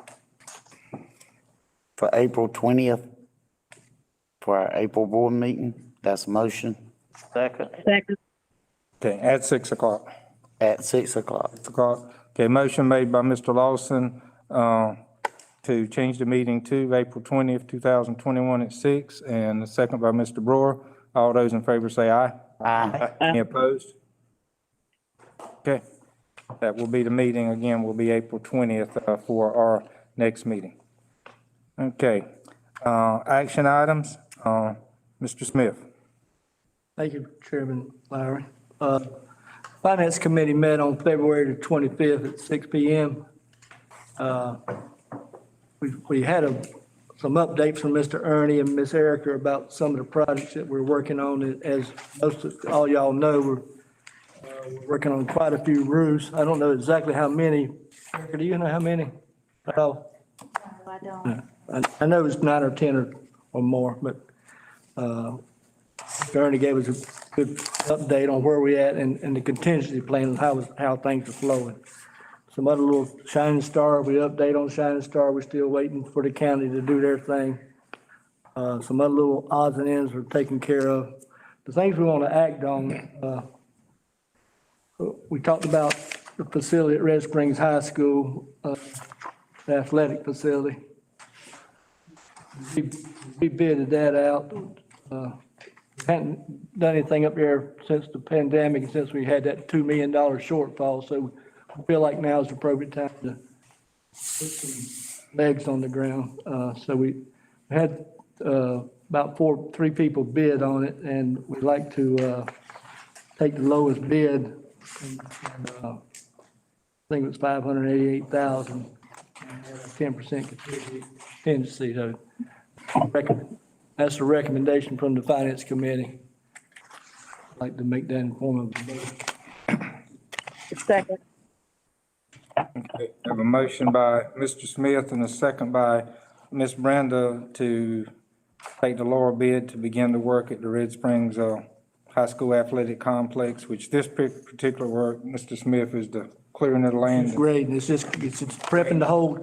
for April 20th for our April board meeting. That's a motion. Second. Okay, at 6 o'clock. At 6 o'clock. 6 o'clock. Okay, motion made by Mr. Lawson to change the meeting to April 20th, 2021 at 6, and the second by Mr. Brewer. All those in favor say aye. Aye. Any opposed? Okay, that will be the meeting. Again, will be April 20th for our next meeting. Okay, action items, Mr. Smith. Thank you, Chairman Lowry. Finance Committee met on February the 25th at 6 p.m. We had some updates from Mr. Ernie and Miss Erica about some of the projects that we're working on. As most of all y'all know, we're working on quite a few roofs. I don't know exactly how many. Erica, do you know how many? Oh, I don't. I know it's 9 or 10 or more, but Ernie gave us a good update on where we at and the contingency plan and how things are flowing. Some other little Shining Star, we update on Shining Star. We're still waiting for the county to do their thing. Some other little odds and ends are taken care of. The things we want to act on, we talked about the facility at Red Springs High School, the athletic facility. We bidded that out. Hadn't done anything up there since the pandemic and since we had that $2 million shortfall. So I feel like now is the appropriate time to put some legs on the ground. So we had about 3 people bid on it, and we'd like to take the lowest bid. I think it was $588,000, and 10% contingency. So that's a recommendation from the Finance Committee. I'd like to make that in form of a motion. Second. Okay, I have a motion by Mr. Smith and a second by Ms. Brenda to take the lower bid to begin the work at the Red Springs High School Athletic Complex, which this particular work, Mr. Smith, is the clearing of the land. Great, and it's prepping the whole,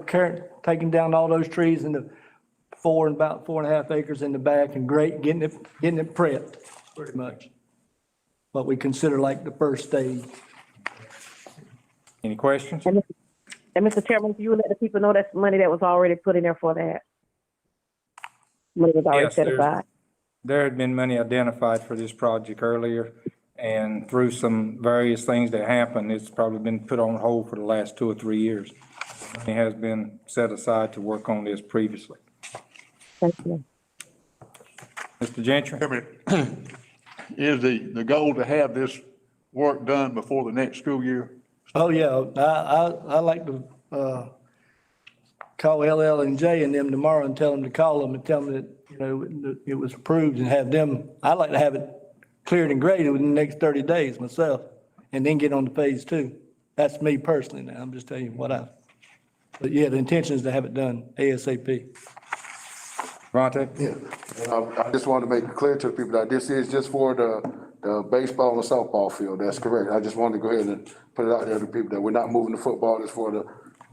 taking down all those trees in the about 4.5 acres in the back, and great, getting it prepped, pretty much. What we consider like the first stage. Any questions? And Mr. Chairman, if you would let the people know that's money that was already put in there for that. Money was already Yes, set aside. there had been money identified for this project earlier, and through some various things that happened, it's probably been put on hold for the last 2 or 3 years. It has been set aside to work on this previously. Thank you. Mr. Gentry? Is the goal to have this work done before the next school year? Oh, yeah, I like to call LL&J and them tomorrow and tell them to call them and tell them that, it was approved, and have them, I'd like to have it cleared and graded within the next 30 days myself, and then get on to phase 2. That's me personally now, I'm just telling you but yeah, the intention is to have it done ASAP. Ronte? Yeah, I just wanted to make it clear to the people that this is just for the baseball and softball field. That's correct. I just wanted to go ahead and put it out there to people that we're not moving the football. It's for the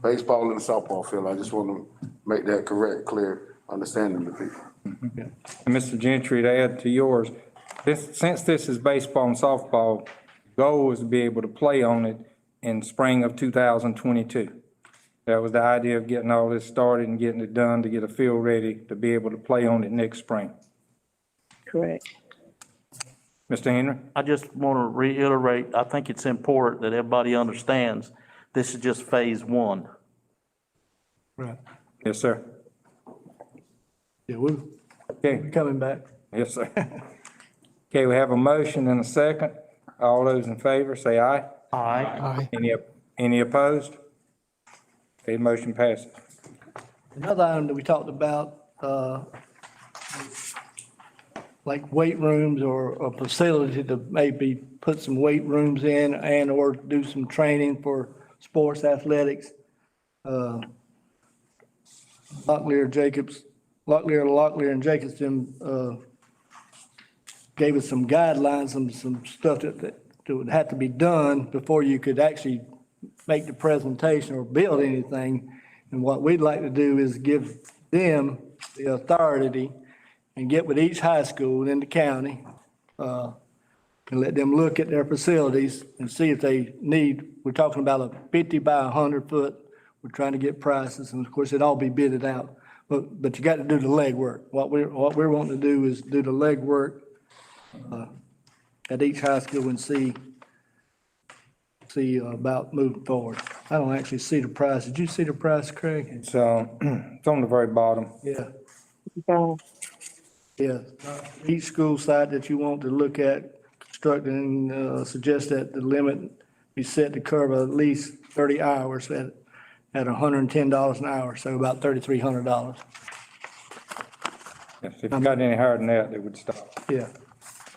baseball and the softball field. I just want to make that correct, clear, understanding to people. Mm-hmm. And Mr. Gentry, to add to yours, since this is baseball and softball, the goal is to be able to play on it in spring of 2022. That was the idea of getting all this started and getting it done to get a field ready to be able to play on it next spring. Correct. Mr. Henry? I just want to reiterate, I think it's important that everybody understands this is just phase one. Right. Yes, sir. Yeah, we're Okay. coming back. Yes, sir. Okay, we have a motion and a second. All those in favor, say aye. Aye. Any opposed? Okay, motion passes. Another item that we talked about, like weight rooms or a facility to maybe put some weight rooms in and or do some training for sports athletics. Locklear and Jacobson, gave us some guidelines, some stuff that would have to be done before you could actually make the presentation or build anything. And what we'd like to do is give them the authority and get with each high school in the county, and let them look at their facilities and see if they need, we're talking about a 50 by 100 foot. We're trying to get prices, and of course, it'd all be bidded out. But you got to do the legwork. What we're wanting to do is do the legwork at each high school and see about moving forward. I don't actually see the price. Did you see the price, Craig? It's on the very bottom. Yeah. Yeah. Each school site that you want to look at constructing, suggest that the limit be set to cover at least 30 hours at $110 an hour, so about $3,300. Yes, if you got any higher than that, they would stop. Yeah.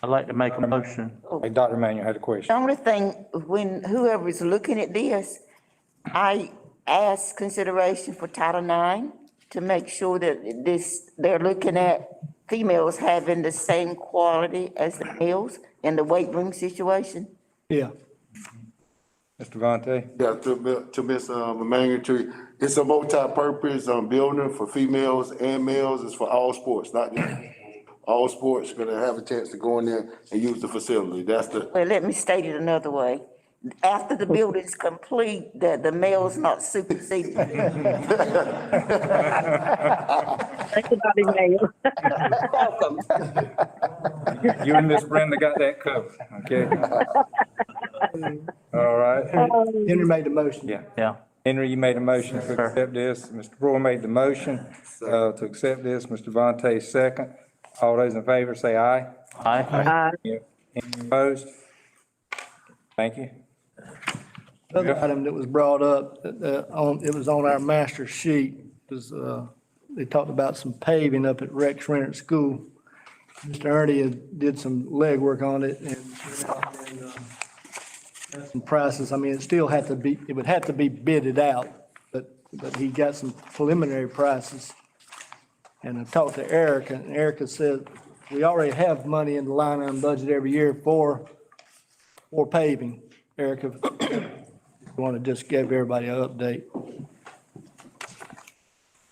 I'd like to make a motion. Hey, Dr. Manuel had a The question. only thing, when whoever's looking at this, I ask consideration for Title IX to make sure that they're looking at females having the same quality as the males in the weight room situation. Yeah. Mr. Vontae? Yeah, to Ms. Emmanuel, it's a multi-purpose, building for females and males. It's for all sports, not just all sports gonna have a chance to go in there and use the facility. That's the, Well, let me state it another way. After the building's complete, the male's not superseded. Thank you, Dr. Mayor. Welcome. You and Miss Brenda got that covered, okay? All right. Henry made the motion. Yeah. Henry, you made a motion to accept this. Mr. Brewer made the motion to accept this. Mr. Vontae, second. All those in favor, say aye. Aye. Any opposed? Thank you. Another item that was brought up, it was on our master sheet, was, they talked about some paving up at Rex Renner School. Mr. Ernie did some legwork on it and some prices. I mean, it would have to be bidded out, but he got some preliminary prices. And I talked to Erica, and Erica said, we already have money in the line item budget every year for paving. Erica, I want to just give everybody an update.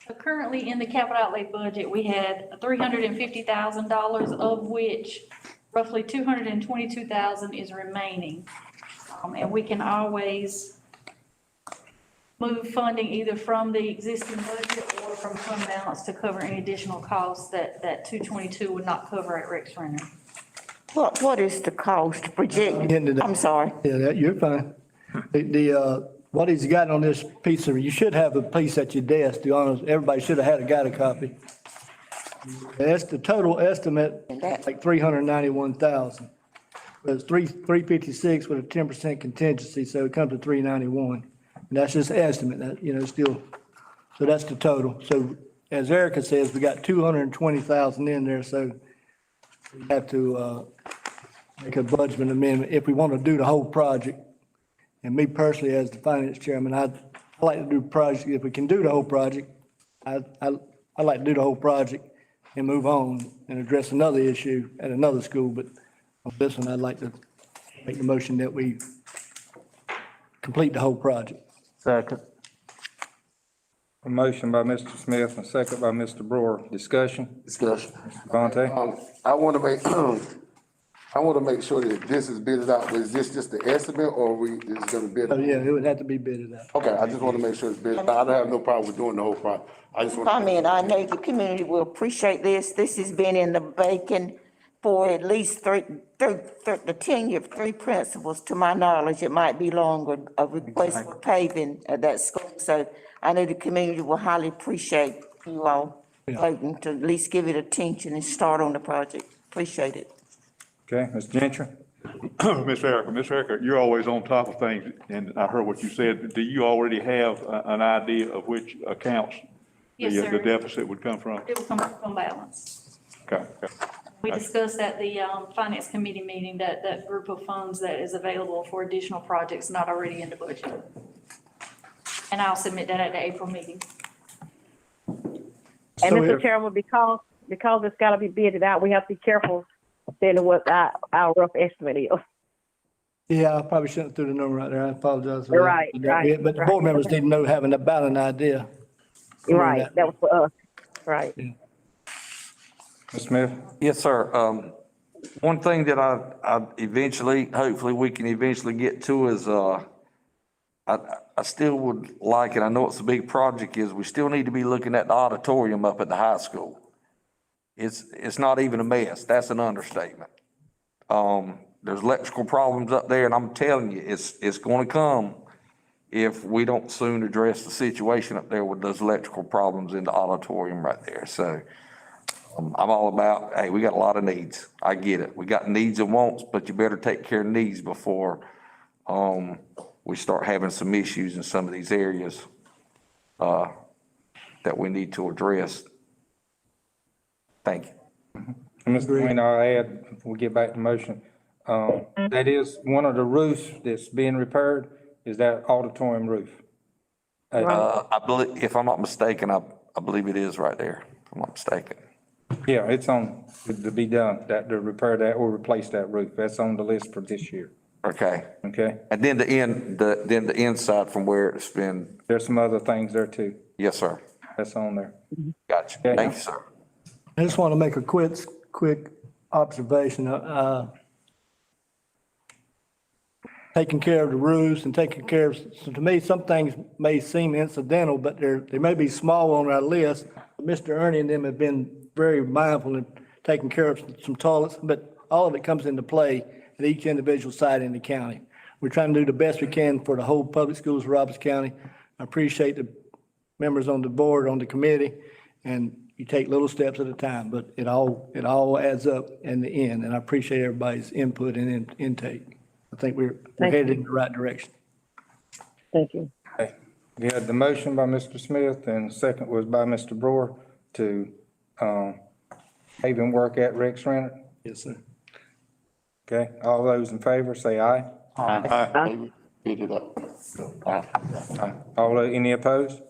So currently in the capital outlay budget, we had $350,000, of which roughly $222,000 is remaining. And we can always move funding either from the existing budget or from fund balance to cover any additional costs that 222 would not cover at Rex Renner. What is the cost projected? I'm sorry. Yeah, you're fine. What he's got on this piece of, you should have a piece at your desk, to be honest. Everybody should have got a copy. That's the total estimate, like 391,000. It's 356 with a 10% contingency, so it comes to 391. And that's just estimate, that, still, so that's the total. So as Erica says, we got 220,000 in there, so we have to, make a budget amendment if we want to do the whole project. And me personally, as the finance chairman, I like to do project, if we can do the whole project, I like to do the whole project and move on and address another issue at another school, but on this one, I'd like to make the motion that we complete the whole project. Second. A motion by Mr. Smith and a second by Mr. Brewer. Discussion? discussion. Vontae? I want to make, I want to make sure that this is bidded out. Is this just the estimate or is it gonna bid? Oh, yeah, it would have to be bidded out. Okay, I just want to make sure it's bidded. I don't have no problem with doing the whole project. I just want. Comment, I know the community will appreciate this. This has been in the making for at least the tenure of three principals, to my knowledge. It might be longer, a request for paving at that school. So I know the community will highly appreciate you all voting to at least give it attention and start on the project. Appreciate it. Okay, Ms. Gentry? Ms. Erica, you're always on top of things, and I heard what you said. Do you already have an idea of which accounts Yes, the sir. deficit would come from? It will come up on balance. Okay. We discussed at the finance committee meeting that group of funds that is available for additional projects not already in the budget. And I'll submit that at the April meeting. And So Mr. if- Chairman, because it's gotta be bidded out, we have to be careful saying what our rough estimate is. Yeah, I probably shouldn't have threw the number right there. I apologize for that. Right, right, But the board members need to know, having about an idea. Right, that was for us, right. Ms. Smith? Yes, sir. One thing that I eventually, hopefully we can eventually get to is, I still would like, and I know it's a big project, is we still need to be looking at the auditorium up at the high school. It's not even a mess. That's an understatement. There's electrical problems up there, and I'm telling you, it's gonna come if we don't soon address the situation up there with those electrical problems in the auditorium right there. So, I'm all about, hey, we got a lot of needs. I get it. We got needs and wants, but you better take care of needs before, we start having some issues in some of these areas, that we need to address. Thank you. Mr. Wayne, I'll add, before we get back to motion, that is one of the roofs that's being repaired, is that auditorium roof. I believe, if I'm not mistaken, I believe it is right there, if I'm not mistaken. Yeah, it's on, to be done, that, to repair that or replace that roof. That's on the list for this year. Okay. Okay? And then the inside from where it's been. There's some other things there too. Yes, sir. That's on there. Gotcha. Okay. Thank you, sir. I just want to make a quick observation. Taking care of the roofs and taking care of, so to me, some things may seem incidental, but they may be small on our list. Mr. Ernie and them have been very mindful in taking care of some toilets, but all of it comes into play at each individual site in the county. We're trying to do the best we can for the whole public schools of Roberts County. I appreciate the members on the board, on the committee, and you take little steps at a time, but it all adds up in the end, and I appreciate everybody's input and intake. I think we're headed in the right direction. Thank you. Okay. We had the motion by Mr. Smith and the second was by Mr. Brewer to, paving work at Rex Renner. Yes, sir. Okay, all those in favor, say aye. Aye. Bid it up. Aye. Any opposed?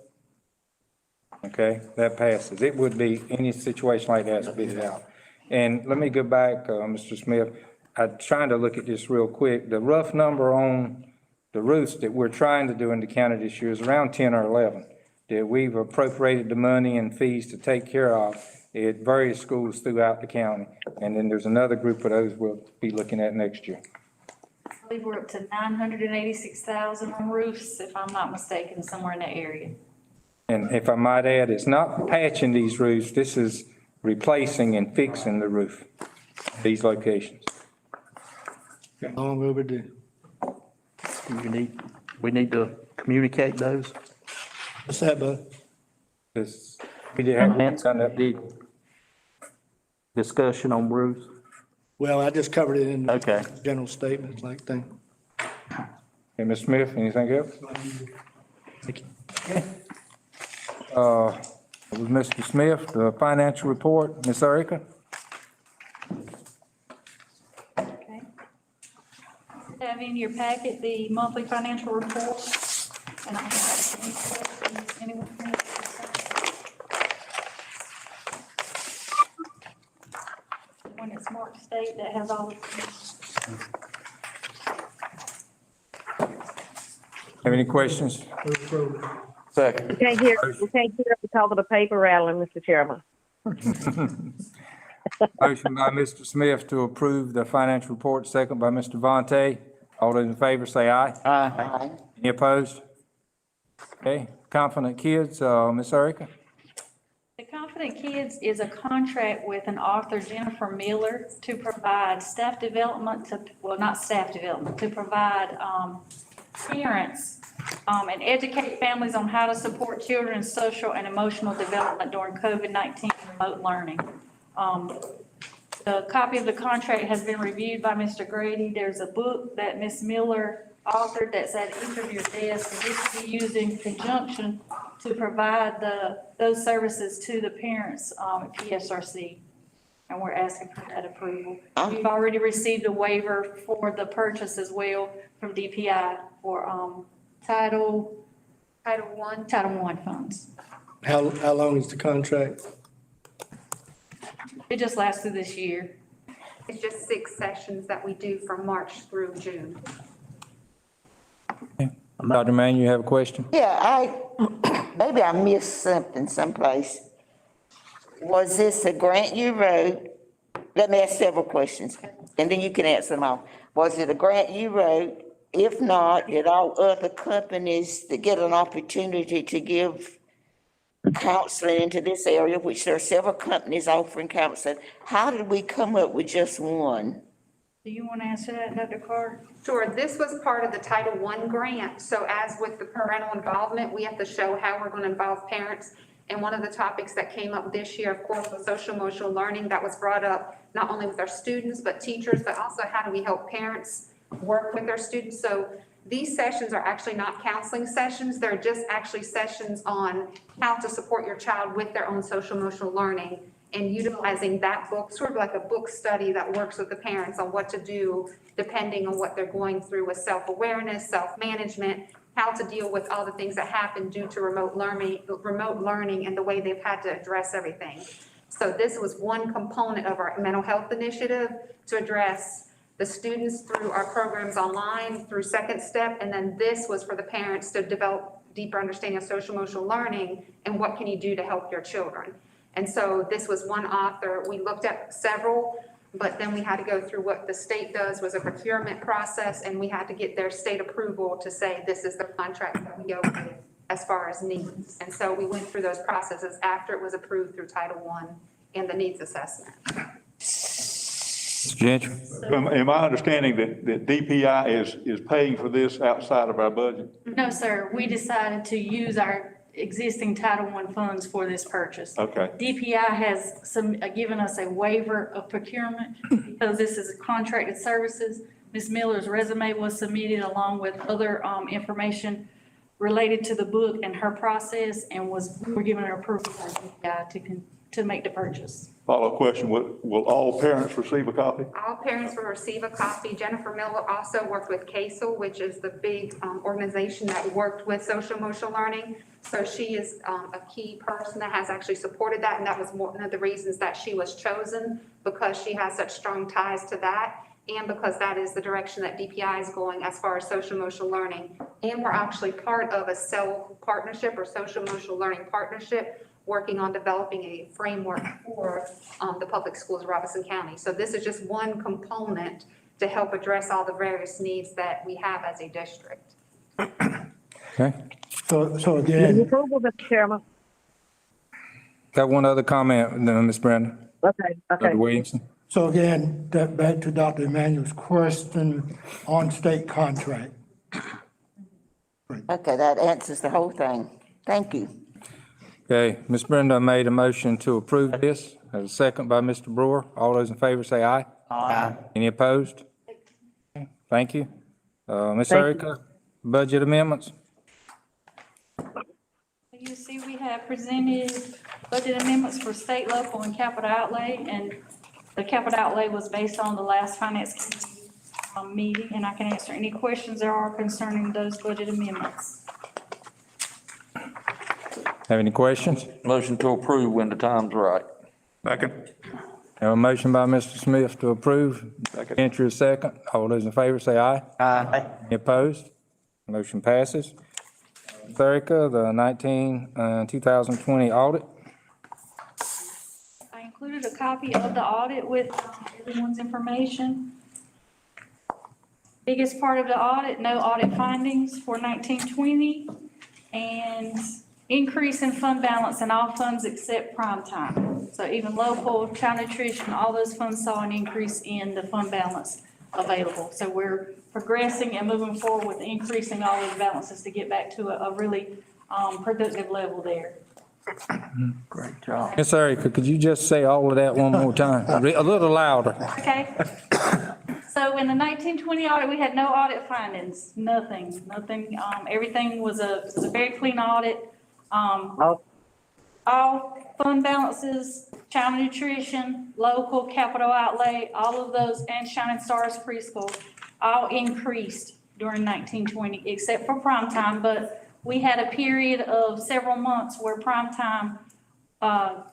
Okay, that passes. It would be any situation like that, bid it out. And let me go back, Mr. Smith. I'm trying to look at this real quick. The rough number on the roofs that we're trying to do in the county this year is around 10 or 11 that we've appropriated the money and fees to take care of at various schools throughout the county. And then there's another group of those we'll be looking at next year. I believe we're up to 986,000 on roofs, if I'm not mistaken, somewhere in that area. And if I might add, it's not patching these roofs, this is replacing and fixing the roof, these locations. Long overdue. We need to communicate those. What's that, bud? We did have done that deed. Discussion on roofs. Well, I just covered it in Okay. general statements like thing. Okay, Ms. Smith, anything else? Thank you. It was Mr. Smith, the financial report. Ms. Erica? Okay. Have in your packet the monthly financial report, and I have any questions, anyone? When it's marked state, that has all of Have any questions? Second. We can't hear because of the paper rattling, Mr. Chairman. Motion by Mr. Smith to approve the financial report, second by Mr. Vontae. All those in favor say aye. Aye. Any opposed? Okay, Confident Kids, Ms. Erica? The Confident Kids is a contract with an author, Jennifer Miller, to provide staff development to, well, not staff development, to provide parents and educate families on how to support children's social and emotional development during COVID-19 remote learning. The copy of the contract has been reviewed by Mr. Grady. There's a book that Ms. Miller authored that's at each of your desks, and this will be used in conjunction to provide those services to the parents at PSRC. And we're asking for that approval. We've already received a waiver for the purchase as well from DPI for Title I funds. How long is the contract? It just lasts through this year. It's just 6 sessions that we do from March through June. Dr. Mann, you have a question? Yeah, maybe I missed something someplace. Was this a grant you wrote? Let me ask several questions, and then you can answer them all. Was it a grant you wrote? If not, did all other companies that get an opportunity to give counseling into this area, which there are several companies offering counseling, how did we come up with just one? Do you want to answer that, Dr. Carr? Sure, this was part of the Title I grant. So as with the parental involvement, we have to show how we're going to involve parents. And one of the topics that came up this year, of course, was social emotional learning. That was brought up not only with our students, but teachers, but also how do we help parents work with their students. So these sessions are actually not counseling sessions. They're just actually sessions on how to support your child with their own social emotional learning and utilizing that book, sort of like a book study that works with the parents on what to do depending on what they're going through with self-awareness, self-management, how to deal with all the things that happen due to remote learning and the way they've had to address everything. So this was one component of our mental health initiative to address the students through our programs online, through Second Step, and then this was for the parents to develop deeper understanding of social emotional learning and what can you do to help your children. And so this was one author. We looked at several, but then we had to go through what the state does was a procurement process, and we had to get their state approval to say this is the contract that we go with as far as needs. And so we went through those processes after it was approved through Title I and the needs assessment. Mr. Gentry? Am I understanding that DPI is paying for this outside of our budget? No, sir. We decided to use our existing Title I funds for this purchase. Okay. DPI has given us a waiver of procurement because this is contracted services. Ms. Miller's resume was submitted along with other information related to the book and her process, and we were given an approval by DPI to make the purchase. Follow-up question, will all parents receive a copy? All parents will receive a copy. Jennifer Miller also worked with CASEL, which is the big organization that worked with social emotional learning. So she is a key person that has actually supported that, and that was one of the reasons that she was chosen, because she has such strong ties to that, and because that is the direction that DPI is going as far as social emotional learning. And we're actually part of a CEL partnership or social emotional learning partnership, working on developing a framework for the public schools of Robeson County. So this is just one component to help address all the various needs that we have as a district. Okay. So again, Approval, Mr. Chairman. Got one other comment, Ms. Brenda? Okay. Dr. Williamson? So again, back to Dr. Emmanuel's question on state contract. Okay, that answers the whole thing. Thank you. Okay, Ms. Brenda made a motion to approve this. As a second by Mr. Brewer. All those in favor say aye. Aye. Any opposed? Okay, thank you. Ms. Thank you. Erica, budget amendments? You see, we have presented budget amendments for state, local, and capital outlay, and the capital outlay was based on the last finance committee meeting, and I can answer any questions there are concerning those budget amendments. Have any questions? Motion to approve when the time's right. Second. Have a motion by Mr. Smith to approve. Entry is second. All those in favor say aye. Aye. Any opposed? Motion passes. Ms. Erica, the 2020 audit. I included a copy of the audit with everyone's information. Biggest part of the audit, no audit findings for 1920, and increase in fund balance in all funds except prime time. So even local, child nutrition, all those funds saw an increase in the fund balance available. So we're progressing and moving forward with increasing all those balances to get back to a really productive level there. Great job. Miss Erica, could you just say all of that one more time? A little louder. Okay. So in the 1920 audit, we had no audit findings, nothing. Everything was a very clean audit. All fund balances, child nutrition, local capital outlay, all of those, and Shining Stars preschool, all increased during 1920, except for prime time. But we had a period of several months where prime time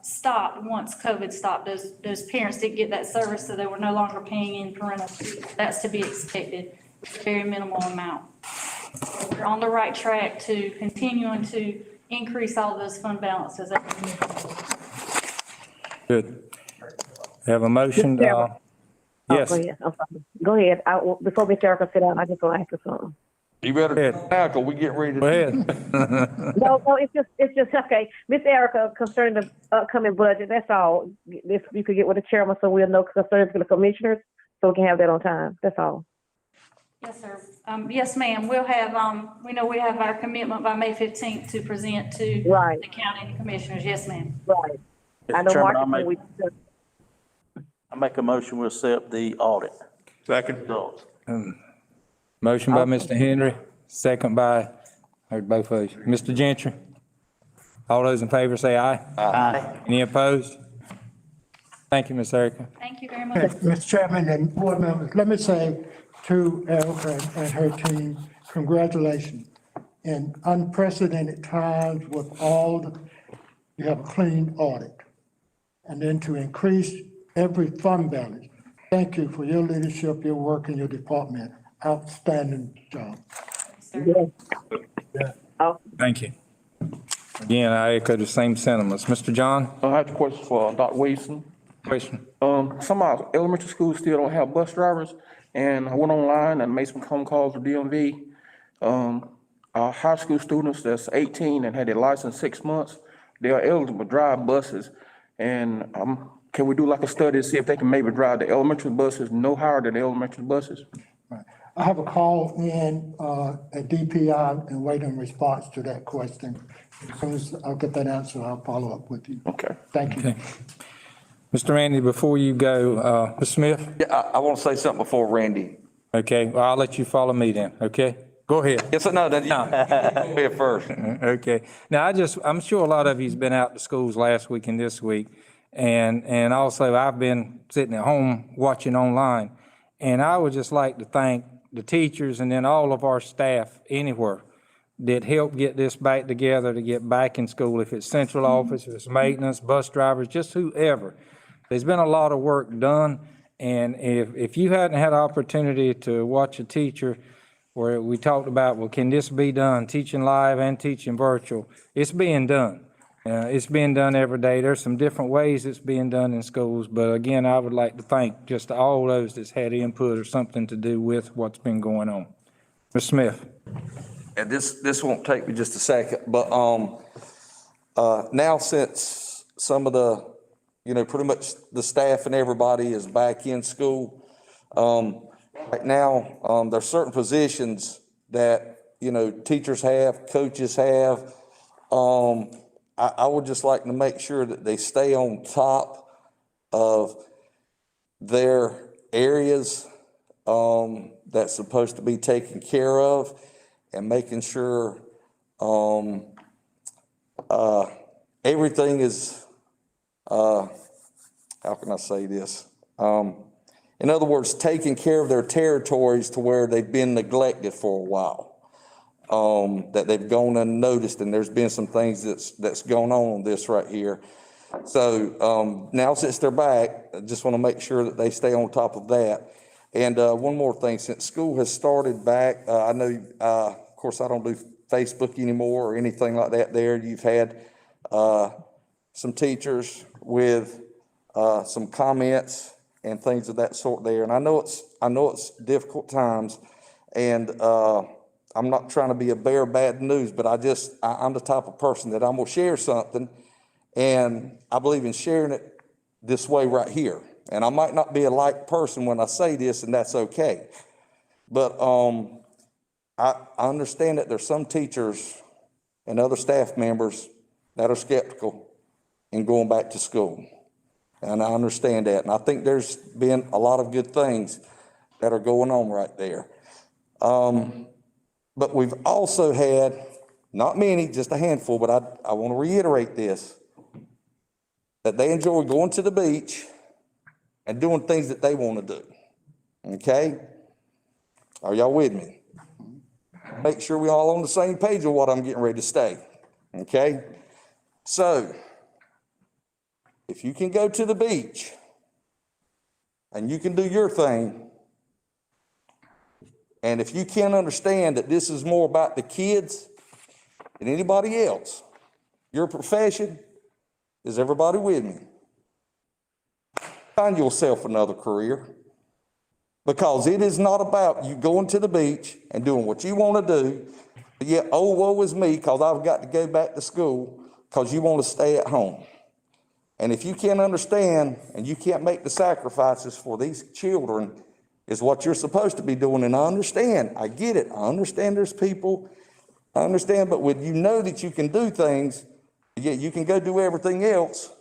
stopped once COVID stopped. Those parents didn't get that service, so they were no longer paying in parental fees. That's to be expected, with a very minimal amount. We're on the right track to continuing to increase all of those fund balances. Good. Have a motion? Mr. Yes. Go ahead. I'm sorry. Go ahead. Before Ms. Erica sit down, I just want to ask you something. You better now, cause we get ready to. Go ahead. No, it's just, okay. Ms. Erica, concerning the upcoming budget, that's all. If you could get with the chairman so we'll know concerns for the commissioners, so we can have that on time. That's all. Yes, sir. Yes, ma'am. We'll have, we know we have our commitment by May 15th to present to the county commissioners. Yes, ma'am. Right. I know Chairman, Marcus, I make a motion, we accept the audit. Second. Results. Motion by Mr. Henry, second by, heard both of you. Mr. Gentry? All those in favor say aye. Aye. Any opposed? Thank you, Ms. Erica. Thank you very much. Mr. Chairman and board members, let me say to Erica and her team, congratulations. In unprecedented times with you have a clean audit. And then to increase every fund balance. Thank you for your leadership, your work, and your department. Outstanding job. Thank you. Again, I echo the same sentiments. Mr. John? I have a question for Dr. Wilson. Question. Some of our elementary schools still don't have bus drivers, and I went online and made some phone calls to DMV. Our high school students that's 18 and had their license 6 months, they are eligible to drive buses. And can we do like a study to see if they can maybe drive the elementary buses no higher than the elementary buses? I have a call in at DPI and wait in response to that question. As soon as I'll get that answer, I'll follow up with you. Okay. Thank you. Okay. Mr. Randy, before you go, Ms. Smith? Yeah, I want to say something before Randy. Okay, well, I'll let you follow me then, okay? Go ahead. Yes, no, go ahead first. Okay. Now, I'm sure a lot of you's been out to schools last week and this week. And also I've been sitting at home watching online. And I would just like to thank the teachers and then all of our staff anywhere that helped get this back together to get back in school. If it's central office, if it's maintenance, bus drivers, just whoever. There's been a lot of work done. And if you hadn't had an opportunity to watch a teacher where we talked about, well, can this be done, teaching live and teaching virtual? It's being done. It's being done every day. There's some different ways it's being done in schools, but again, I would like to thank just all those that's had input or something to do with what's been going on. Ms. Smith. And this won't take me just a second, but now since some of the, pretty much the staff and everybody is back in school, right now, there's certain positions that, teachers have, coaches have. I would just like to make sure that they stay on top of their areas that's supposed to be taken care of and making sure everything is, how can I say this? In other words, taking care of their territories to where they've been neglected for a while. That they've gone unnoticed, and there's been some things that's going on this right here. So now since they're back, I just want to make sure that they stay on top of that. And one more thing, since school has started back, I know, of course, I don't do Facebook anymore or anything like that there. You've had some teachers with some comments and things of that sort there. And I know it's difficult times, and I'm not trying to be a bearer of bad news, but I'm the type of person that I'm gonna share something, and I believe in sharing it this way right here. And I might not be a liked person when I say this, and that's okay. But I understand that there's some teachers and other staff members that are skeptical in going back to school. And I understand that. And I think there's been a lot of good things that are going on right there. But we've also had, not many, just a handful, but I want to reiterate this, that they enjoy going to the beach and doing things that they want to do. Okay? Are y'all with me? Make sure we're all on the same page of what I'm getting ready to say. Okay? So, if you can go to the beach and you can do your thing, and if you can't understand that this is more about the kids than anybody else, your profession, is everybody with me? Find yourself another career, because it is not about you going to the beach and doing what you want to do, but yet, oh, woe is me, because I've got to go back to school because you want to stay at home. And if you can't understand and you can't make the sacrifices for these children, is what you're supposed to be doing. And I understand, I get it. I understand there's people, I understand, but when you know that you can do things, yet you can go do everything else,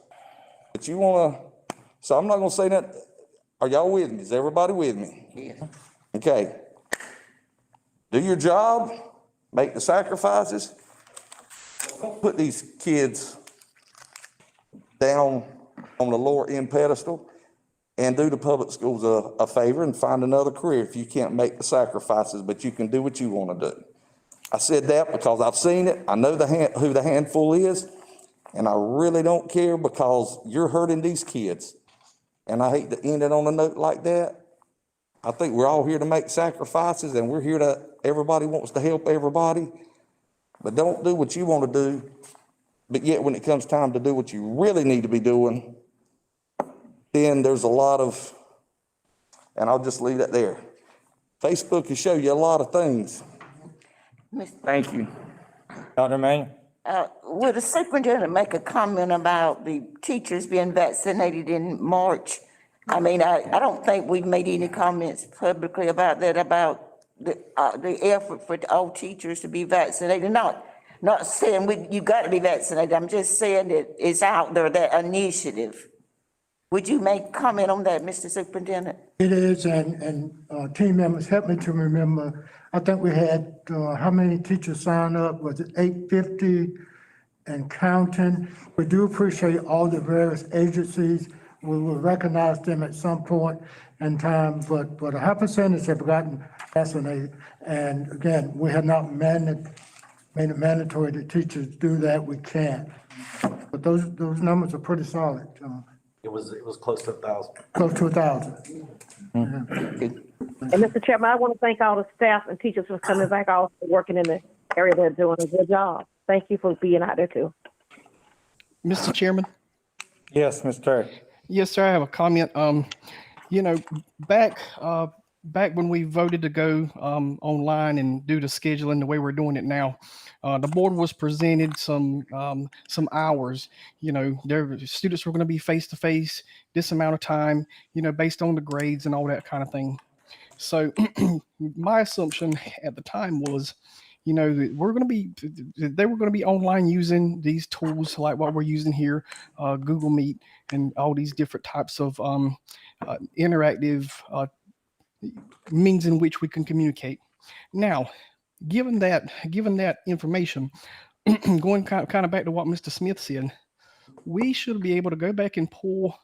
but you want to, so I'm not going to say that. Are y'all with me? Is everybody with me? Yeah. Okay. Do your job, make the sacrifices. Don't put these kids down on the lower end pedestal, and do the public schools a favor and find another career if you can't make the sacrifices, but you can do what you want to do. I said that because I've seen it. I know who the handful is, and I really don't care, because you're hurting these kids. And I hate to end it on a note like that. I think we're all here to make sacrifices, and we're here to, everybody wants to help everybody, but don't do what you want to do. But yet when it comes time to do what you really need to be doing, then there's a lot of, and I'll just leave that there. Facebook can show you a lot of things. Thank you. Dr. Manning? Would the superintendent make a comment about the teachers being vaccinated in March? I mean, I don't think we've made any comments publicly about that, about the effort for all teachers to be vaccinated. Not saying you got to be vaccinated. I'm just saying that it's out there, that initiative. Would you make comment on that, Mr. Superintendent? It is, and team members help me to remember. I think we had, how many teachers sign up? Was it 850 and counting? We do appreciate all the various agencies. We will recognize them at some point in time, but a high percentage have gotten vaccinated. And again, we have not made it mandatory that teachers do that. We can't. But those numbers are pretty solid. It was close to 1,000. Close to 1,000. And Mr. Chairman, I want to thank all the staff and teachers for coming back, also working in the area. They're doing a good job. Thank you for being out there too. Mr. Chairman? Yes, Mr. Terry. Yes, sir. I have a comment. Back when we voted to go online and do the scheduling the way we're doing it now, the board was presented some hours. Their students were going to be face to face this amount of time, based on the grades and all that kind of thing. So my assumption at the time was, they were going to be online using these tools like what we're using here, Google Meet, and all these different types of interactive means in which we can communicate. Now, given that information, going kind of back to what Mr. Smith said, we should be able to go back and pull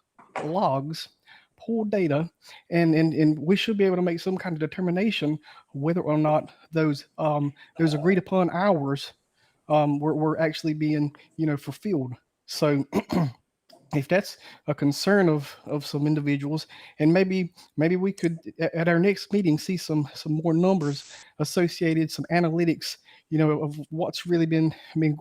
logs, pull data, and we should be able to make some kind of determination whether or not those agreed upon hours were actually being fulfilled. So if that's a concern of some individuals, and maybe we could at our next meeting see some more numbers associated, some analytics, of what's really been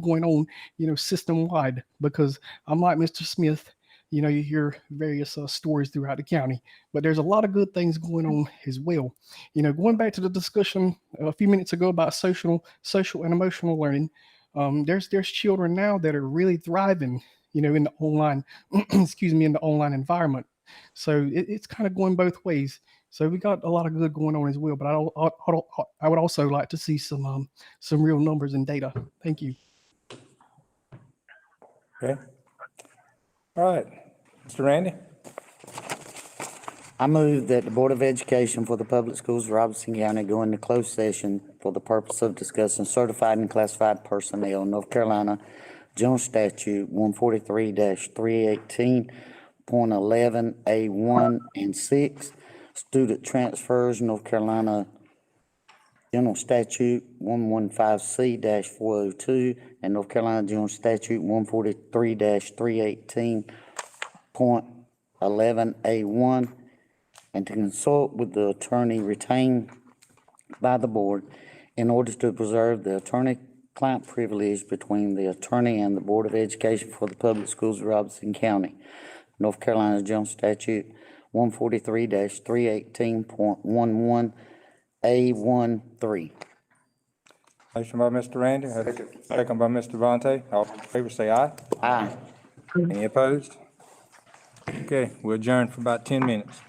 going on, system wide. Because I'm like Mr. Smith, you know, you hear various stories throughout the county, but there's a lot of good things going on as well. You know, going back to the discussion a few minutes ago about social and emotional learning, there's children now that are really thriving, you know, in the online, excuse me, in the online environment. So it's kind of going both ways. So we got a lot of good going on as well. But I would also like to see some real numbers and data. Thank you. Okay. All right. Mr. Randy? I move that the Board of Education for the Public Schools of Robertson County go into closed session for the purpose of discussing certified and classified personnel, North Carolina General Statute 143-318.11A1 and 6, student transfers, North Carolina General Statute 115C-402, and North Carolina General Statute 143-318.11A1, and to consult with the attorney retained by the board in order to preserve the attorney-client privilege between the attorney and the Board of Education for the Public Schools of Robertson County, North Carolina General Statute 143-318.11A13. Motion by Mr. Randy, second by Mr. Vontae. All in favor say aye. Aye. Any opposed? Okay, we'll adjourn for about 10 minutes.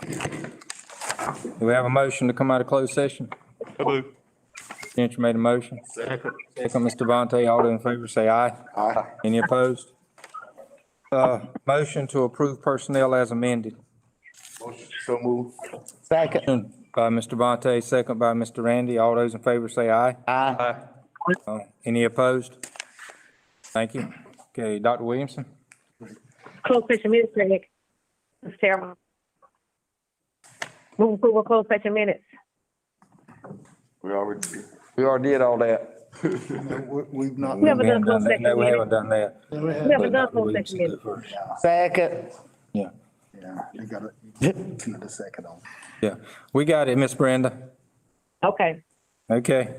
Do we have a motion to come out of closed session? So moved. Gentry made a motion. Second. Second, Mr. Vontae. All those in favor say aye. Aye. Any opposed? Motion to approve personnel as amended. Motion, so move. Second. By Mr. Vontae, second by Mr. Randy. All those in favor say aye. Aye. Any opposed? Thank you. Okay, Dr. Williamson? Closed session minutes, Craig. Mr. Chairman. Move approval of closed session minutes. We already, We already did all that. We've not. We haven't done done closed that. session No, we minutes. haven't done that. We haven't done closed session minutes. Second. Yeah, Yeah, you got the second on. yeah. We got it, Miss Brenda. Okay. Okay.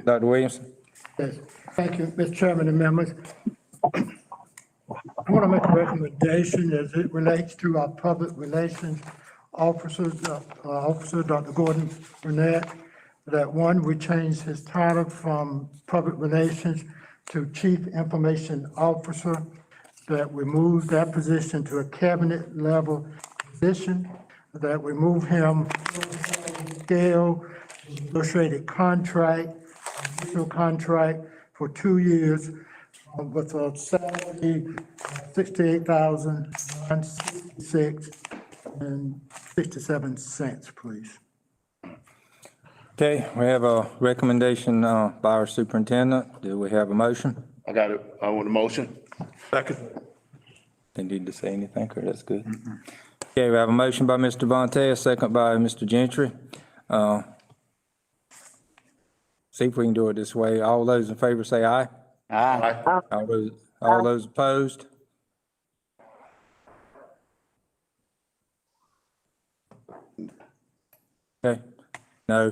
Dr. Williamson? Yes, thank you, Mr. Chairman and members. I want to make a recommendation as it relates to our public relations officer, Dr. Gordon Burnett, that one, we change his title from public relations to chief information officer, that we move that position to a cabinet level position, that we move him scale, negotiated contract, initial contract for 2 years with a salary $68,966.67, please. Okay, we have a recommendation by our superintendent. Do we have a motion? I got it. I want a motion. Second. They need to say anything, or that's good? Okay, we have a motion by Mr. Vontae, a second by Mr. Gentry. See if we can do it this way. All those in favor say aye. Aye. All those opposed? Okay, no.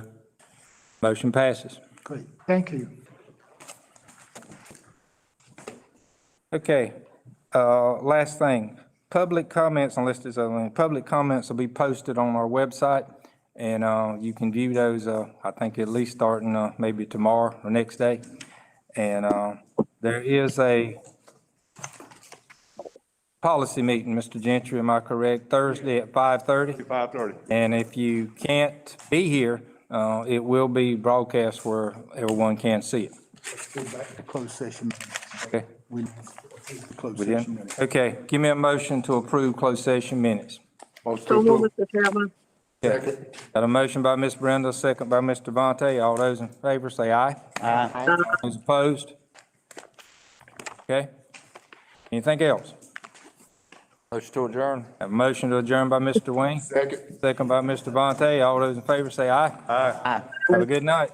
Motion passes. Great, thank you. Okay, last thing, public comments, unless there's other one, public comments will be posted on our website, and you can view those, I think at least starting maybe tomorrow or next day. And there is a policy meeting, Mr. Gentry, am I correct? Thursday at 5:30? 5:30. And if you can't be here, it will be broadcast where everyone can see it. Let's go back to closed session. Okay? Closed We session did? minutes. Okay, give me a motion to approve closed session minutes. Motion to So move, approve. Mr. Chairman. Okay. Got a motion by Ms. Brenda, second by Mr. Vontae. All those in favor say aye. Aye. Those opposed? Okay. Anything else? Motion to adjourn. Have a motion to adjourn by Mr. Wayne, Second. second by Mr. Vontae. All those in favor say aye. Aye. Have a good night.